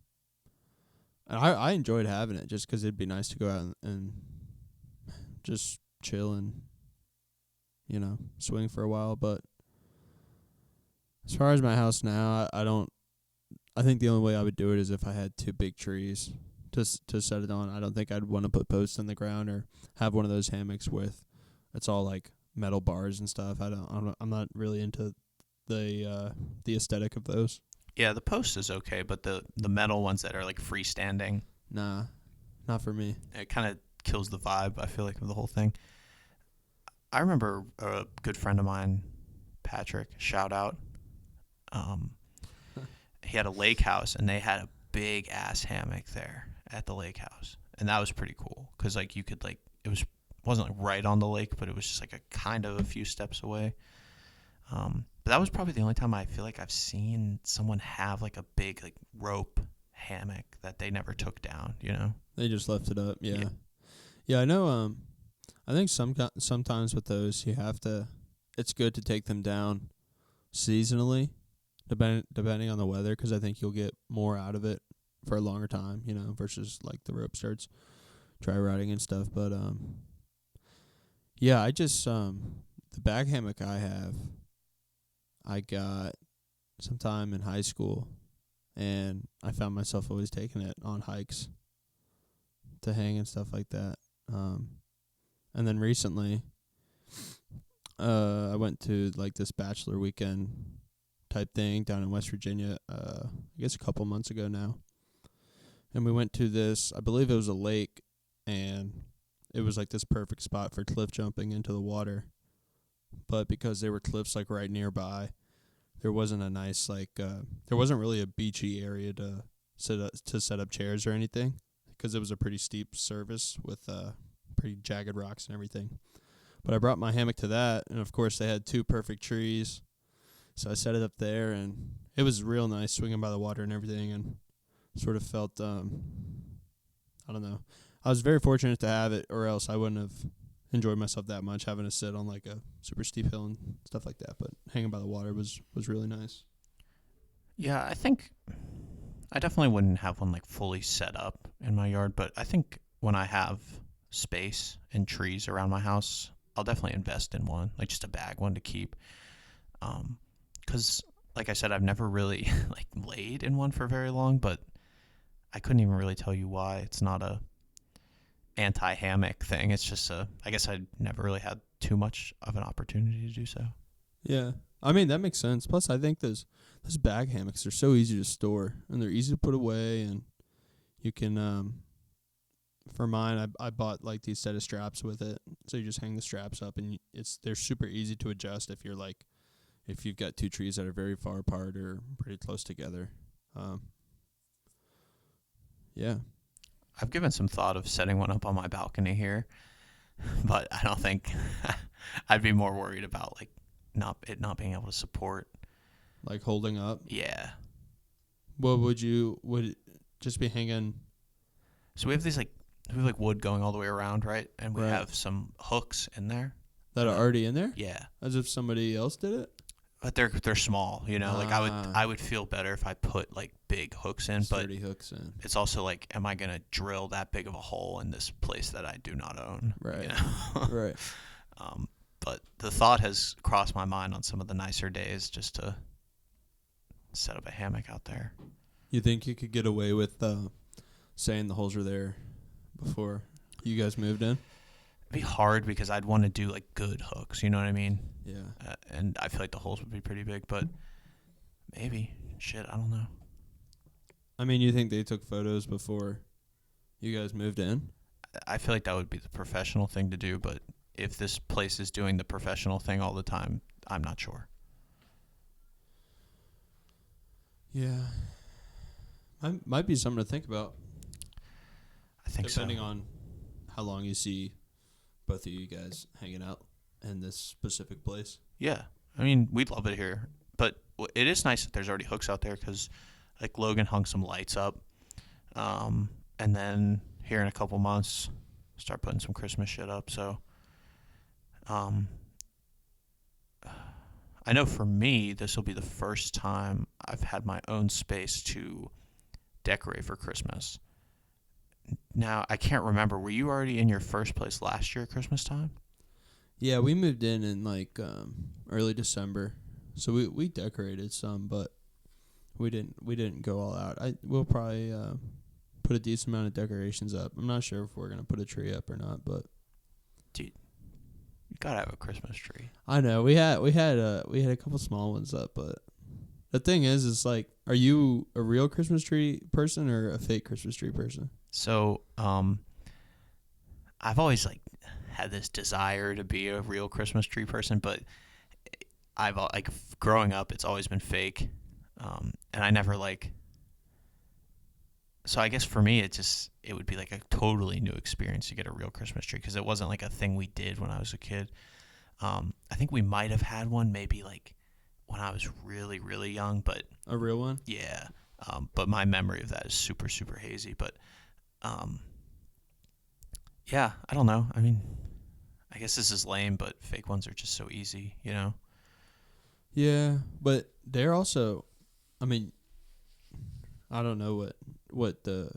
B: I enjoyed having it just 'cause it'd be nice to go out and just chill and swing for a while. But as far as my house now, I don't. I think the only way I would do it is if I had two big trees to set it on. I don't think I'd want to put posts in the ground or have one of those hammocks with it's all like metal bars and stuff. I'm not really into the aesthetic of those.
A: Yeah, the post is okay, but the metal ones that are like freestanding,
B: Nah, not for me.
A: it kind of kills the vibe, I feel like, of the whole thing. I remember a good friend of mine, Patrick, shout out. Um, he had a lake house, and they had a big ass hammock there at the lake house, and that was pretty cool because like you could like wasn't like right on the lake, but it was just like a kind of a few steps away. But that was probably the only time I feel like I've seen someone have like a big like rope hammock that they never took down.
B: They just left it up. Yeah. I know. I think sometimes with those you have to. It's good to take them down seasonally, depending on the weather, because I think you'll get more out of it for a longer time. Versus like the rope starts dry rotting and stuff. But yeah, I just the bag hammock I got sometime in high school, and I found myself always taking it on hikes to hang and stuff like that. And then recently, I went to like this bachelor weekend type thing down in West Virginia, I guess a couple months ago now. And we went to this, I believe it was a lake, and it was like this perfect spot for cliff jumping into the water. But because there were cliffs like right nearby, there wasn't a nice like there wasn't really a beachy area to set up chairs or anything, because it was a pretty steep surface with pretty jagged rocks and everything. But I brought my hammock to that, and of course they had two perfect trees, so I set it up there, and it was real nice swinging by the water and everything, and sort of felt I don't know. I was very fortunate to have it, or else I wouldn't have enjoyed myself that much having to sit on like a super steep hill and stuff like that. But hanging by the water was really nice.
A: Yeah, I think I definitely wouldn't have one like fully set up in my yard, but I think when I have space and trees around my house, I'll definitely invest in one, like just a bag one to keep. 'Cause like I said, I've never really like laid in one for very long, but I couldn't even really tell you why. It's not a anti-hammock thing. It's just I guess I never really had too much of an opportunity to do so.
B: Yeah, I mean that makes sense. Plus, I think those bag hammocks are so easy to store, and they're easy to put away, and you can for mine, I bought like these set of straps with it, so you just hang the straps up, and they're super easy to adjust if you've got two trees that are very far apart or pretty close together. Yeah.
A: I've given some thought of setting one up on my balcony here, but I don't think I'd be more worried about like not being able to support.
B: Like holding up.
A: Yeah.
B: What would it just be hanging?
A: So we have like wood going all the way around, right? And we
B: Right.
A: have some hooks in there.
B: That are already in there?
A: Yeah.
B: As if somebody else did it?
A: But they're small, you know. Like I
B: Ah,
A: would feel better if I put like big hooks in, but
B: sturdy hooks in.
A: it's also like, am I gonna drill that big of a hole in this place that I do not own? You
B: Right.
A: know.
B: Right.
A: But the thought has crossed my mind on some of the nicer days just to set up a hammock out there.
B: You think you could get away with saying the holes are there before you guys moved in?
A: It'd be hard because I'd want to do like good hooks, you know what I mean?
B: Yeah.
A: And I feel like the holes would be pretty big, but maybe. Shit, I don't know.
B: I mean, you think they took photos before you guys moved in?
A: I feel like that would be the professional thing to do, but if this place is doing the professional thing all the time, I'm not sure.
B: Yeah. Might be something to think about.
A: I think
B: Depending
A: so.
B: on how long you see both of you guys hanging out in this specific place.
A: Yeah. I mean, we'd love it here, but it is nice that there's already hooks out there because, like, Logan hung some lights up, and then here in a couple months, start putting some Christmas shit up. So, um, I know for me, this will be the first time I've had my own space to decorate for Christmas. Now, I can't remember. Were you already in your first place last year at Christmas time?
B: Yeah, we moved in like early December, so we decorated some, but we didn't go all out. We'll probably put a decent amount of decorations up. I'm not sure if we're gonna put a tree up or not, but
A: Dude, you gotta have a Christmas tree.
B: I know we had a couple small ones up, but the thing is like, are you a real Christmas tree person or a fake Christmas tree person?
A: So, I've always like had this desire to be a real Christmas tree person, but I've like growing up, it's always been fake, and I never like. So I guess for me, it would be like a totally new experience to get a real Christmas tree because it wasn't like a thing we did when I was a kid. I think we might have had one maybe like when I was really really young, but
B: A real one?
A: yeah. But my memory of that is super super hazy. But um, yeah, I don't know. I mean, I guess this is lame, but fake ones are just so easy, you know?
B: Yeah, but they're also, I mean, I don't know what the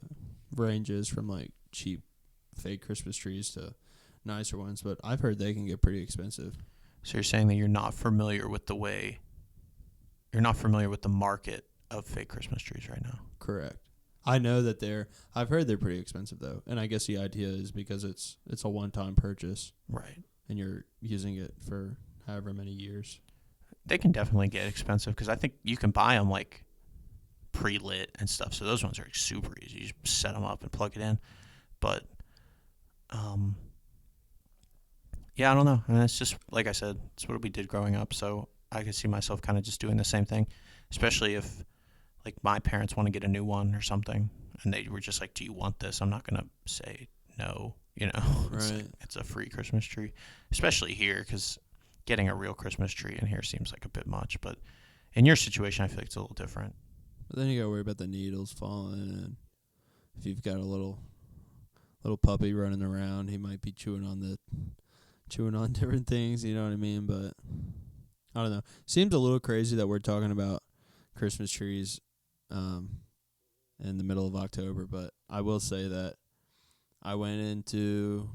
B: range is from like cheap fake Christmas trees to nicer ones, but I've heard they can get pretty expensive.
A: So you're saying that you're not familiar with the market of fake Christmas trees right now.
B: Correct. I know that I've heard they're pretty expensive though, and I guess the idea is because it's a one-time purchase
A: Right.
B: and you're using it for however many years.
A: They can definitely get expensive because I think you can buy them like pre-lit and stuff. So those ones are like, super easy. You just set them up and plug it in. But um, yeah, I don't know. I mean, it's just like I said, it's what we did growing up. So I could see myself kind of just doing the same thing, especially if like my parents want to get a new one or something, and they were just like, "Do you want this?" I'm not gonna say no. You know,
B: Right.
A: it's a free Christmas tree, especially here because getting a real Christmas tree in here seems like a bit much. But in your situation, I feel like it's a little different.
B: But then you gotta worry about the needles falling, and if you've got a little puppy running around, he might be chewing on different things. You know what I mean? But I don't know. Seems a little crazy that we're talking about Christmas trees in the middle of October, but I will say that I went into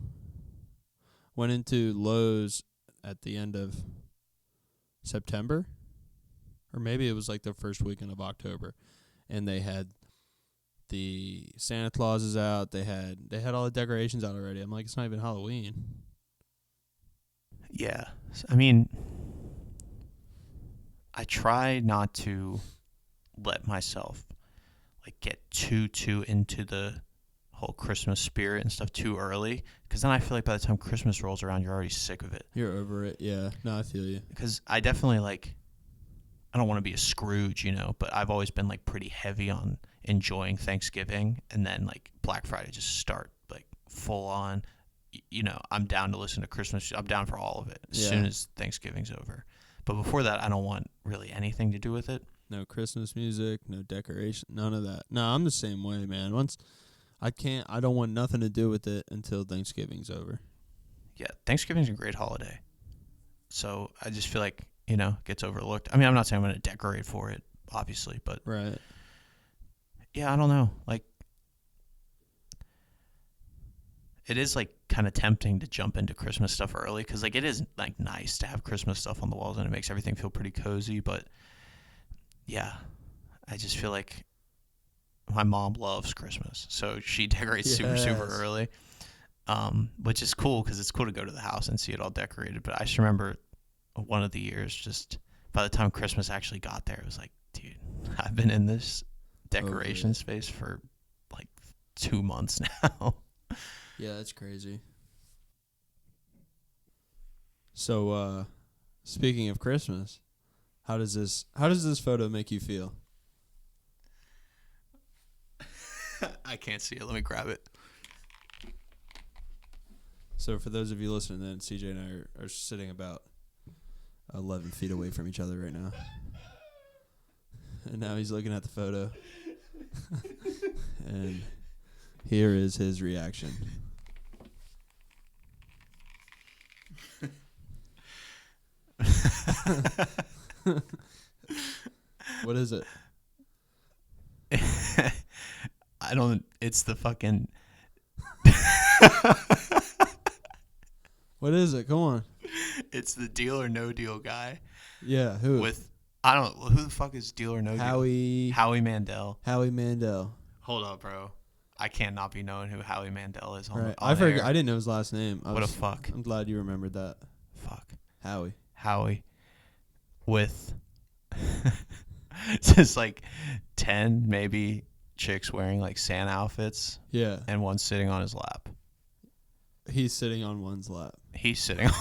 B: Lowe's at the end of September, or maybe it was like the first weekend of October, and they had the Santa Clauses out. They had all the decorations out already. I'm like, it's not even Halloween.
A: Yeah, I mean, I try not to let myself like get too into the whole Christmas spirit and stuff too early because then I feel like by the time Christmas rolls around, you're already sick of it.
B: You're over it. Yeah. No, I feel you.
A: Because I definitely like, I don't want to be a Scrooge, you know, but I've always been like pretty heavy on enjoying Thanksgiving, and then like Black Friday just start like full on. You know, I'm down to listen to Christmas. I'm down for all of it as soon as Thanksgiving's over. But before that, I don't want really anything to do with it.
B: No Christmas music, no decoration, none of that. No, I'm the same way, man. Once I don't want nothing to do with it until Thanksgiving's over.
A: Yeah, Thanksgiving's a great holiday. So I just feel like gets overlooked. I mean, I'm not saying I'm going to decorate for it, obviously, but
B: Right.
A: yeah, I don't know. Like, it is like kind of tempting to jump into Christmas stuff early because like it is like nice to have Christmas stuff on the walls and it makes everything feel pretty cozy. But yeah, I just feel like my mom loves Christmas, so she decorates super
B: Yes.
A: early, which is cool because it's cool to go to the house and see it all decorated. But I just remember one of the years, just by the time Christmas actually got there, it was like, dude, I've been in this decoration space for like 2 months now.
B: Yeah, that's crazy. So, speaking of Christmas, how does this photo make you feel?
A: I can't see it. Let me grab it.
B: So, for those of you listening, then CJ and I are sitting about 11 feet away from each other right now, and now he's looking at the photo, and here is his reaction. What is it?
A: It's the fucking.
B: What is it? Come on.
A: It's the Deal or No Deal guy.
B: Yeah, who?
A: I don't know. Who the fuck is Deal or No Deal? Howie Mandel.
B: Howie Mandel.
A: Hold up, bro. I can't not be knowing who Howie Mandel is on,
B: Right.
A: on air.
B: I didn't know his last name.
A: What a fuck.
B: I'm glad you remembered that.
A: Fuck.
B: Howie.
A: With just like 10 maybe chicks wearing like Santa outfits.
B: Yeah.
A: And one sitting on his lap.
B: He's sitting on one's lap.
A: He's sitting on.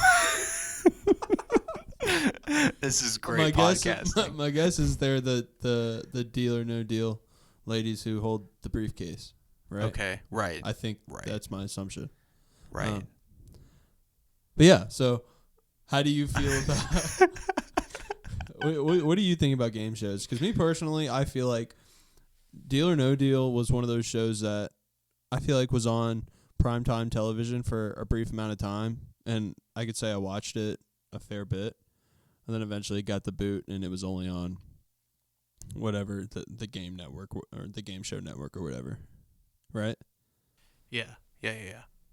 A: This is great podcasting.
B: My guess is they're the Deal or No Deal ladies who hold the briefcase, right?
A: Okay, right.
B: I think that's my assumption.
A: Right.
B: But yeah, so how do you feel about what do you think about game shows? Because me personally, I feel like Deal or No Deal was one of those shows that I feel like was on primetime television for a brief amount of time, and I could say I watched it a fair bit, and then eventually got the boot, and it was only on whatever the game network or the game show network or whatever, right?
A: Yeah.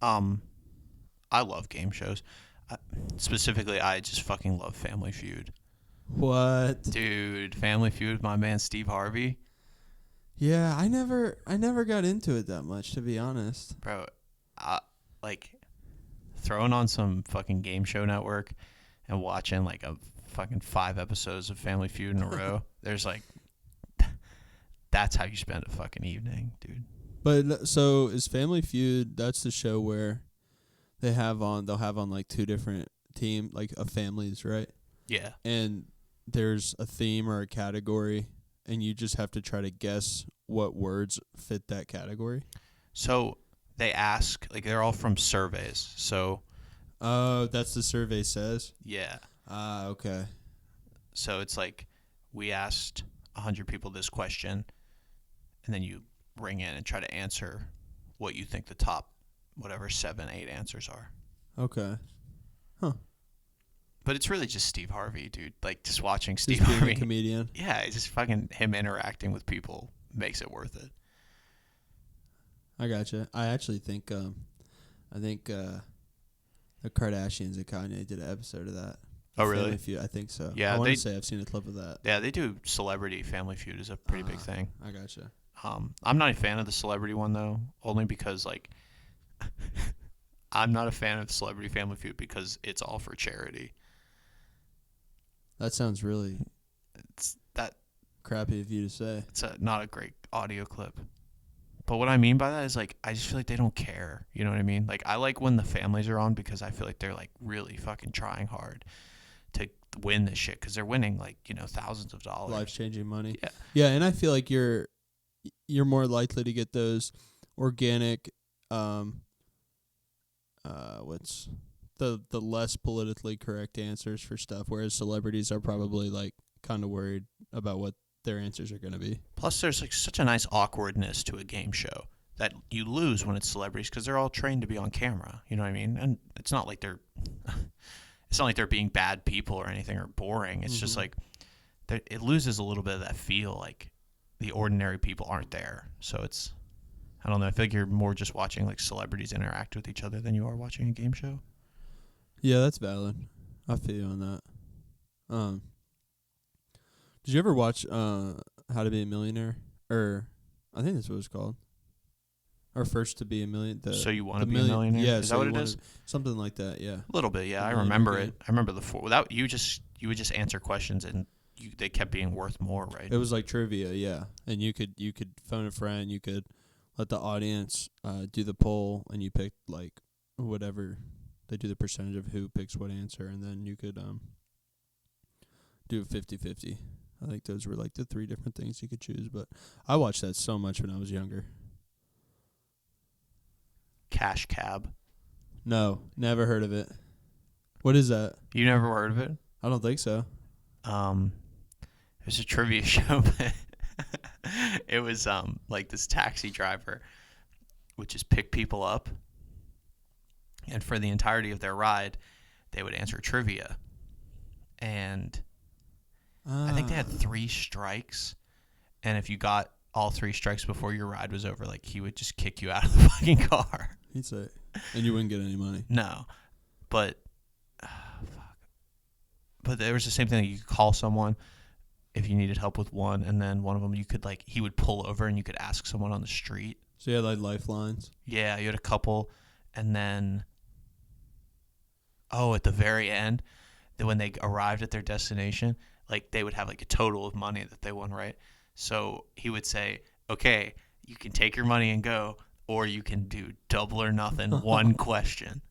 A: I love game shows. Specifically, I just fucking love Family Feud.
B: What?
A: Dude, Family Feud with my man Steve Harvey.
B: Yeah, I never got into it that much, to be honest.
A: Bro, like throwing on some fucking game show network and watching like a fucking 5 episodes of Family Feud in a row. There's like, that's how you spend a fucking evening, dude.
B: But so is Family Feud? That's the show where they'll have on like 2 different team like of families, right?
A: Yeah.
B: And there's a theme or a category, and you just have to try to guess what words fit that category.
A: So they ask, like, they're all from surveys. So.
B: Oh, that's the survey says?
A: Yeah.
B: Okay.
A: So it's like we asked 100 people this question, and then you ring in and try to answer what you think the top, whatever, 7, 8 answers are.
B: Okay. Huh.
A: But it's really just Steve Harvey, dude. Like, just watching Steve
B: Just being
A: Harvey.
B: a comedian.
A: Yeah, just fucking him interacting with people makes it worth it.
B: I gotcha. I actually think, the Kardashians and Kanye did an episode of that.
A: Oh, really?
B: I think so.
A: Yeah,
B: I want to say I've seen a clip of that.
A: Yeah, they do Celebrity Family Feud is a pretty big thing.
B: I gotcha.
A: I'm not a fan of the celebrity one, though, only because, like, I'm not a fan of Celebrity Family Feud because it's all for charity.
B: That sounds really
A: that
B: crappy of you to say.
A: It's not a great audio clip. But what I mean by that is, like, I just feel like they don't care. You know what I mean? Like, I like when the families are on because I feel like they're, like, really fucking trying hard to win this shit because they're winning, like, thousands of dollars.
B: Life-changing money.
A: Yeah.
B: Yeah, and I feel like you're more likely to get those organic, what's the less politically correct answers for stuff, whereas celebrities are probably, like, kind of worried about what their answers are going to be.
A: Plus, there's, like, such a nice awkwardness to a game show that you lose when it's celebrities because they're all trained to be on camera. You know what I mean? And it's not like they're it's not like they're being bad people or anything or boring. It's just like it loses a little bit of that feel. Like the ordinary people aren't there. So it's, I don't know. I feel like you're more just watching like celebrities interact with each other than you are watching a game show.
B: Yeah, that's valid. I feel you on that. Did you ever watch How to Be a Millionaire? Or I think that's what it's called. Or First to Be a Million.
A: So You Want to Be a Millionaire?
B: Yeah,
A: is
B: so
A: that what it is?
B: Something like that. Yeah.
A: A little bit, yeah.
B: The
A: I
B: millionaire
A: remember
B: game.
A: it. I remember without you would just answer questions and they kept being worth more, right?
B: It was like trivia, yeah. And you could phone a friend. You could let the audience do the poll, and you pick like whatever. They do the percentage of who picks what answer, and then you could do 50-50. I think those were like the 3 different things you could choose. But I watched that so much when I was younger.
A: Cash Cab.
B: No, never heard of it. What is that?
A: You never heard of it?
B: I don't think so.
A: It was a trivia show, but it was like this taxi driver would just pick people up, and for the entirety of their ride, they would answer trivia. And I think they had 3 strikes, and if you got all 3 strikes before your ride was over, like he would just kick you out of the fucking car.
B: He'd say, and you wouldn't get any money.
A: No, but fuck. But there was the same thing. You could call someone if you needed help with one, and then one of them you could like he would pull over and you could ask someone on the street.
B: So you had like lifelines.
A: Yeah, you had a couple, and then at the very end, when they arrived at their destination, like they would have like a total of money that they won, right? So he would say, "Okay, you can take your money and go, or you can do double or nothing, one question."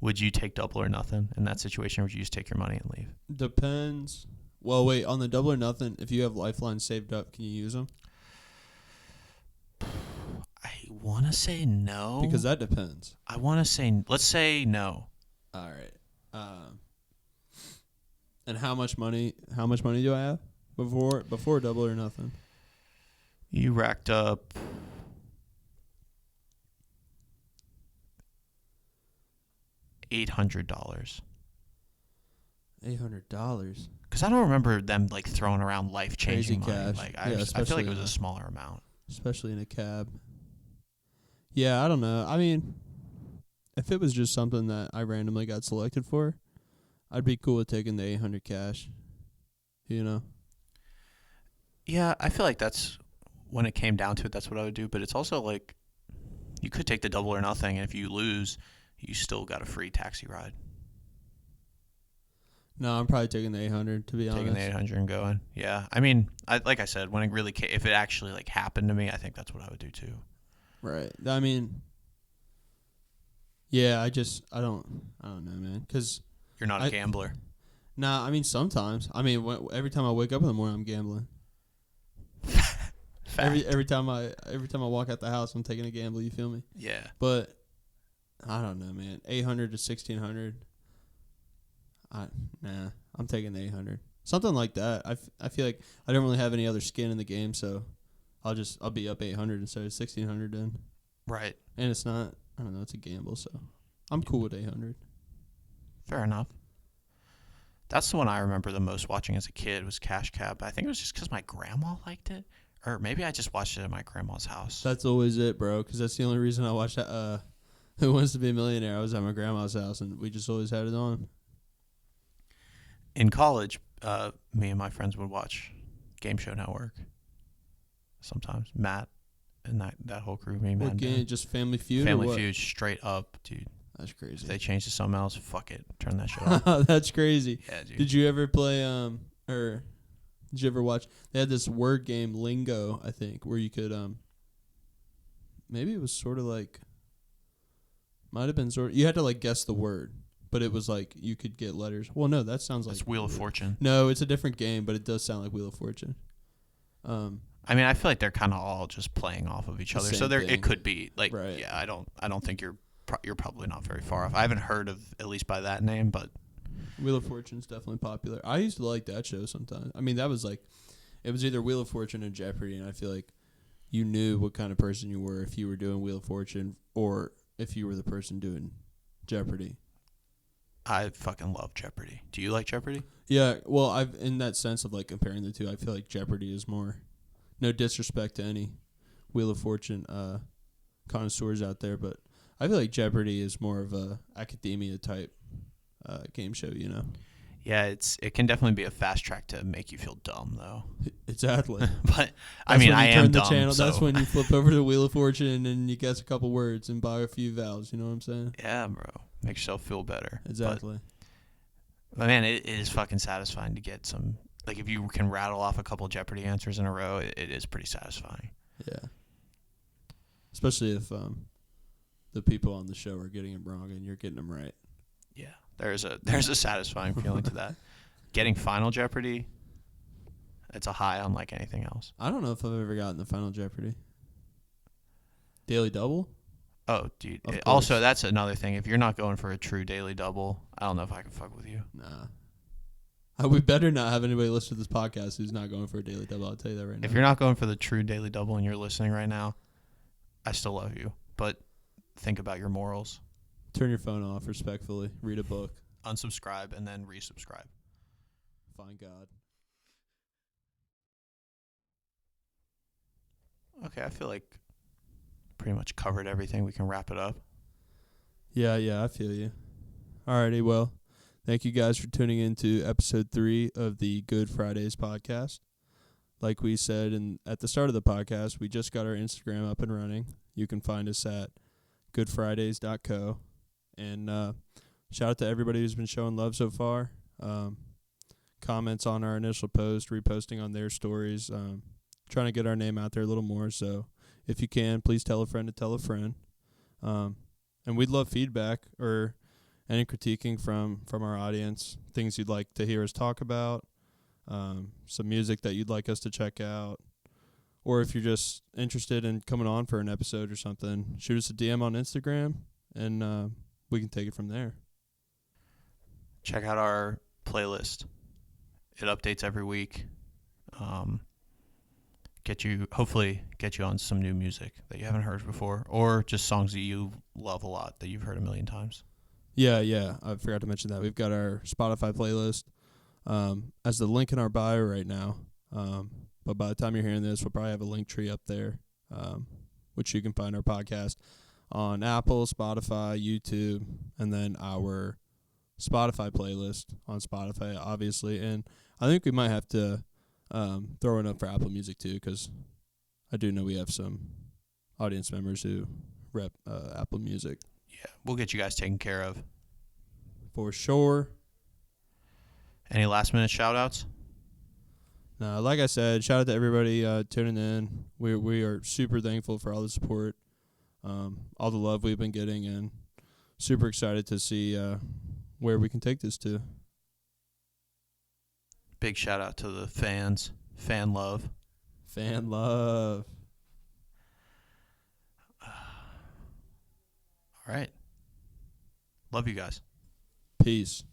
A: Would you take double or nothing in that situation, or would you just take your money and leave?
B: Depends. Well, wait, on the double or nothing, if you have lifelines saved up, can you use them?
A: I want to say no.
B: Because that depends.
A: I want to say, let's say no.
B: All right. And how much money do I have before double or nothing?
A: You racked up $800.
B: $800.
A: Because I don't remember them like throwing around life-changing
B: Crazy
A: money.
B: cash.
A: Like
B: Yeah,
A: I feel like it was
B: especially
A: a smaller amount.
B: Especially in a cab. Yeah, I don't know. I mean, if it was just something that I randomly got selected for, I'd be cool with taking the 800 cash. You know?
A: Yeah, I feel like that's when it came down to it. That's what I would do. But it's also like you could take the double or nothing, and if you lose, you still got a free taxi ride.
B: No, I'm probably taking the 800 to be honest.
A: Taking the 800 and going. Yeah, I mean, like I said, when it really if it actually like happened to me, I think that's what I would do too.
B: Right. I mean, yeah, I don't know, man. Cause
A: you're not a gambler.
B: Nah, I mean sometimes. I mean, every time I wake up in the morning, I'm gambling. every time I walk out the house, I'm taking a gamble. You feel me?
A: Yeah.
B: But I don't know, man. 800 to 1600. I'm taking the 800. Something like that. I feel like I don't really have any other skin in the game, so I'll be up 800 instead of 1600 then.
A: Right.
B: And it's not, I don't know, it's a gamble, so I'm cool with 800.
A: Fair enough. That's the one I remember the most watching as a kid was Cash Cab. I think it was just because my grandma liked it, or maybe I just watched it at my grandma's house.
B: That's always it, bro, because that's the only reason I watched that. Who Wants to Be a Millionaire? I was at my grandma's house, and we just always had it on.
A: In college, me and my friends would watch Game Show Network. Sometimes Matt and that whole crew. Me, Matt,
B: what game? Just Family Feud.
A: Family Feud, straight up, dude.
B: That's crazy.
A: If they changed to something else, fuck it, turn that shit off.
B: That's crazy.
A: Yeah, dude.
B: Did you ever play or did you ever watch? They had this word game, Lingo, I think, where you could maybe it was sort of like, might have been sort of, you had to like guess the word. But it was like you could get letters. Well, no, that sounds like...
A: It's Wheel of Fortune.
B: No, it's a different game, but it does sound like Wheel of Fortune.
A: I mean, I feel like they're kind of all just playing off of each other. So it could be like, right. Yeah, I don't think you're probably not very far off. I haven't heard of, at least by that name, but...
B: Wheel of Fortune's definitely popular. I used to like that show sometimes. I mean, that was like... It was either Wheel of Fortune or Jeopardy, and I feel like you knew what kind of person you were if you were doing Wheel of Fortune or if you were the person doing Jeopardy.
A: I fucking love Jeopardy. Do you like Jeopardy?
B: Yeah, well, I've in that sense of like comparing the two, I feel like Jeopardy is more. No disrespect to any Wheel of Fortune connoisseurs out there, but I feel like Jeopardy is more of a academia type game show. You know.
A: Yeah, it can definitely be a fast track to make you feel dumb though.
B: Exactly.
A: But I mean, I am dumb.
B: Channel.
A: So.
B: That's when you flip over to the Wheel of Fortune and you guess a couple words and buy a few vowels. You know what I'm saying?
A: Yeah, bro. Makes yourself feel better.
B: Exactly.
A: But man, it is fucking satisfying to get some. Like if you can rattle off a couple Jeopardy answers in a row, it is pretty satisfying.
B: Yeah. Especially if the people on the show are getting them wrong and you're getting them right.
A: Yeah, there's a satisfying feeling to that. Getting Final Jeopardy, it's a high unlike anything else.
B: I don't know if I've ever gotten the Final Jeopardy. Daily Double?
A: Oh, dude.
B: Of course.
A: Also, that's another thing. If you're not going for a true daily double, I don't know if I can fuck with you.
B: Nah. We better not have anybody listen to this podcast who's not going for a daily double. I'll tell you that right now.
A: If you're not going for the true daily double and you're listening right now, I still love you. But think about your morals.
B: Turn your phone off respectfully. Read a book.
A: Unsubscribe and then resubscribe.
B: Find God.
A: Okay, I feel like pretty much covered everything. We can wrap it up.
B: Yeah, I feel you. Alrighty, well, thank you guys for tuning in to episode 3 of the Good Fridays podcast. Like we said at the start of the podcast, we just got our Instagram up and running. You can find us at goodfridays.co. And shout out to everybody who's been showing love so far. Comments on our initial post, reposting on their stories, trying to get our name out there a little more. So if you can, please tell a friend to tell a friend. And we'd love feedback or any critiquing from our audience, things you'd like to hear us talk about, some music that you'd like us to check out. Or if you're just interested in coming on for an episode or something, shoot us a DM on Instagram, and we can take it from there.
A: Check out our playlist. It updates every week. Hopefully get you on some new music that you haven't heard before, or just songs that you love a lot that you've heard a million times.
B: Yeah. I forgot to mention that. We've got our Spotify playlist as the link in our bio right now. But by the time you're hearing this, we'll probably have a link tree up there, which you can find our podcast on Apple, Spotify, YouTube, and then our Spotify playlist on Spotify, obviously. And I think we might have to throw it up for Apple Music too, because I do know we have some audience members who rep Apple Music.
A: Yeah, we'll get you guys taken care of.
B: For sure.
A: Any last minute shout outs?
B: No, like I said, shout out to everybody tuning in. We are super thankful for all the support, all the love we've been getting, and super excited to see where we can take this to.
A: Big shout out to the fans. Fan love.
B: Fan love.
A: All right. Love you guys.
B: Peace.